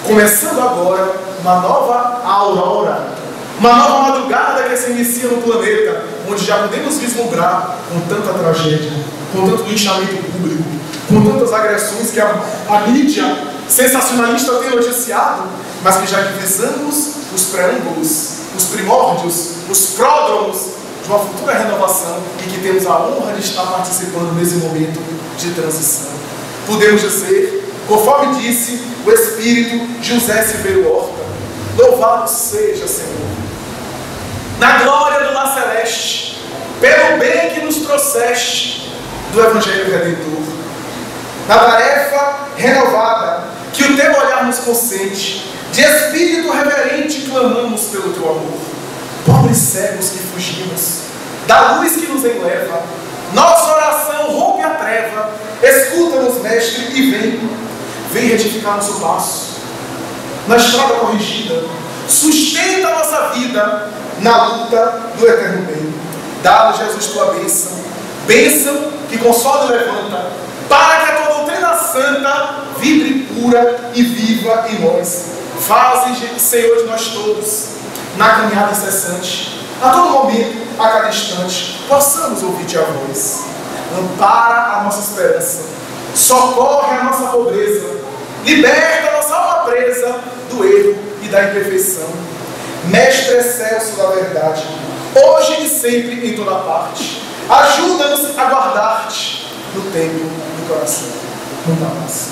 começando agora uma nova aurora, uma nova madrugada que se inicia no planeta, onde já podemos vislumbrar, com tanta tragédia, com tanto linchamento público, com tantas agressões que a mídia sensacionalista tem noticiado, mas que já divisamos os preâmbulos, os primórdios, os pródromos de uma futura renovação, e que temos a honra de estar participando nesse momento de transição. Podemos dizer, conforme disse o Espírito José Silveiro Horta, louvado seja, Senhor, na glória do lar celeste, pelo bem que nos trouxeste do Evangelho Redentor, na tarefa renovada que o teu olhar nos consente, de espírito reverente clamamos pelo teu amor. Pobres cegos que fugimos da luz que nos enleva, nossa oração rompe a treva, escuta-nos, mestre, e vem retificar nosso passo na estrada corrigida, sustenta a nossa vida na luta do eterno bem. Dá-nos, Jesus, tua bênção, bênção que consola e levanta, para que a tua doutrina santa vibre pura e viva em nós. Faze, Senhor, de nós todos, na caminhada incessante, a todo momento, a cada instante, possamos ouvir-te a voz. Ampara a nossa esperança, socorre a nossa pobreza, liberta a nossa alma presa do erro e da imperfeição. Mestre excelso da verdade, hoje e sempre em toda parte, ajuda-nos a guardar-te no templo do coração. Muita paz.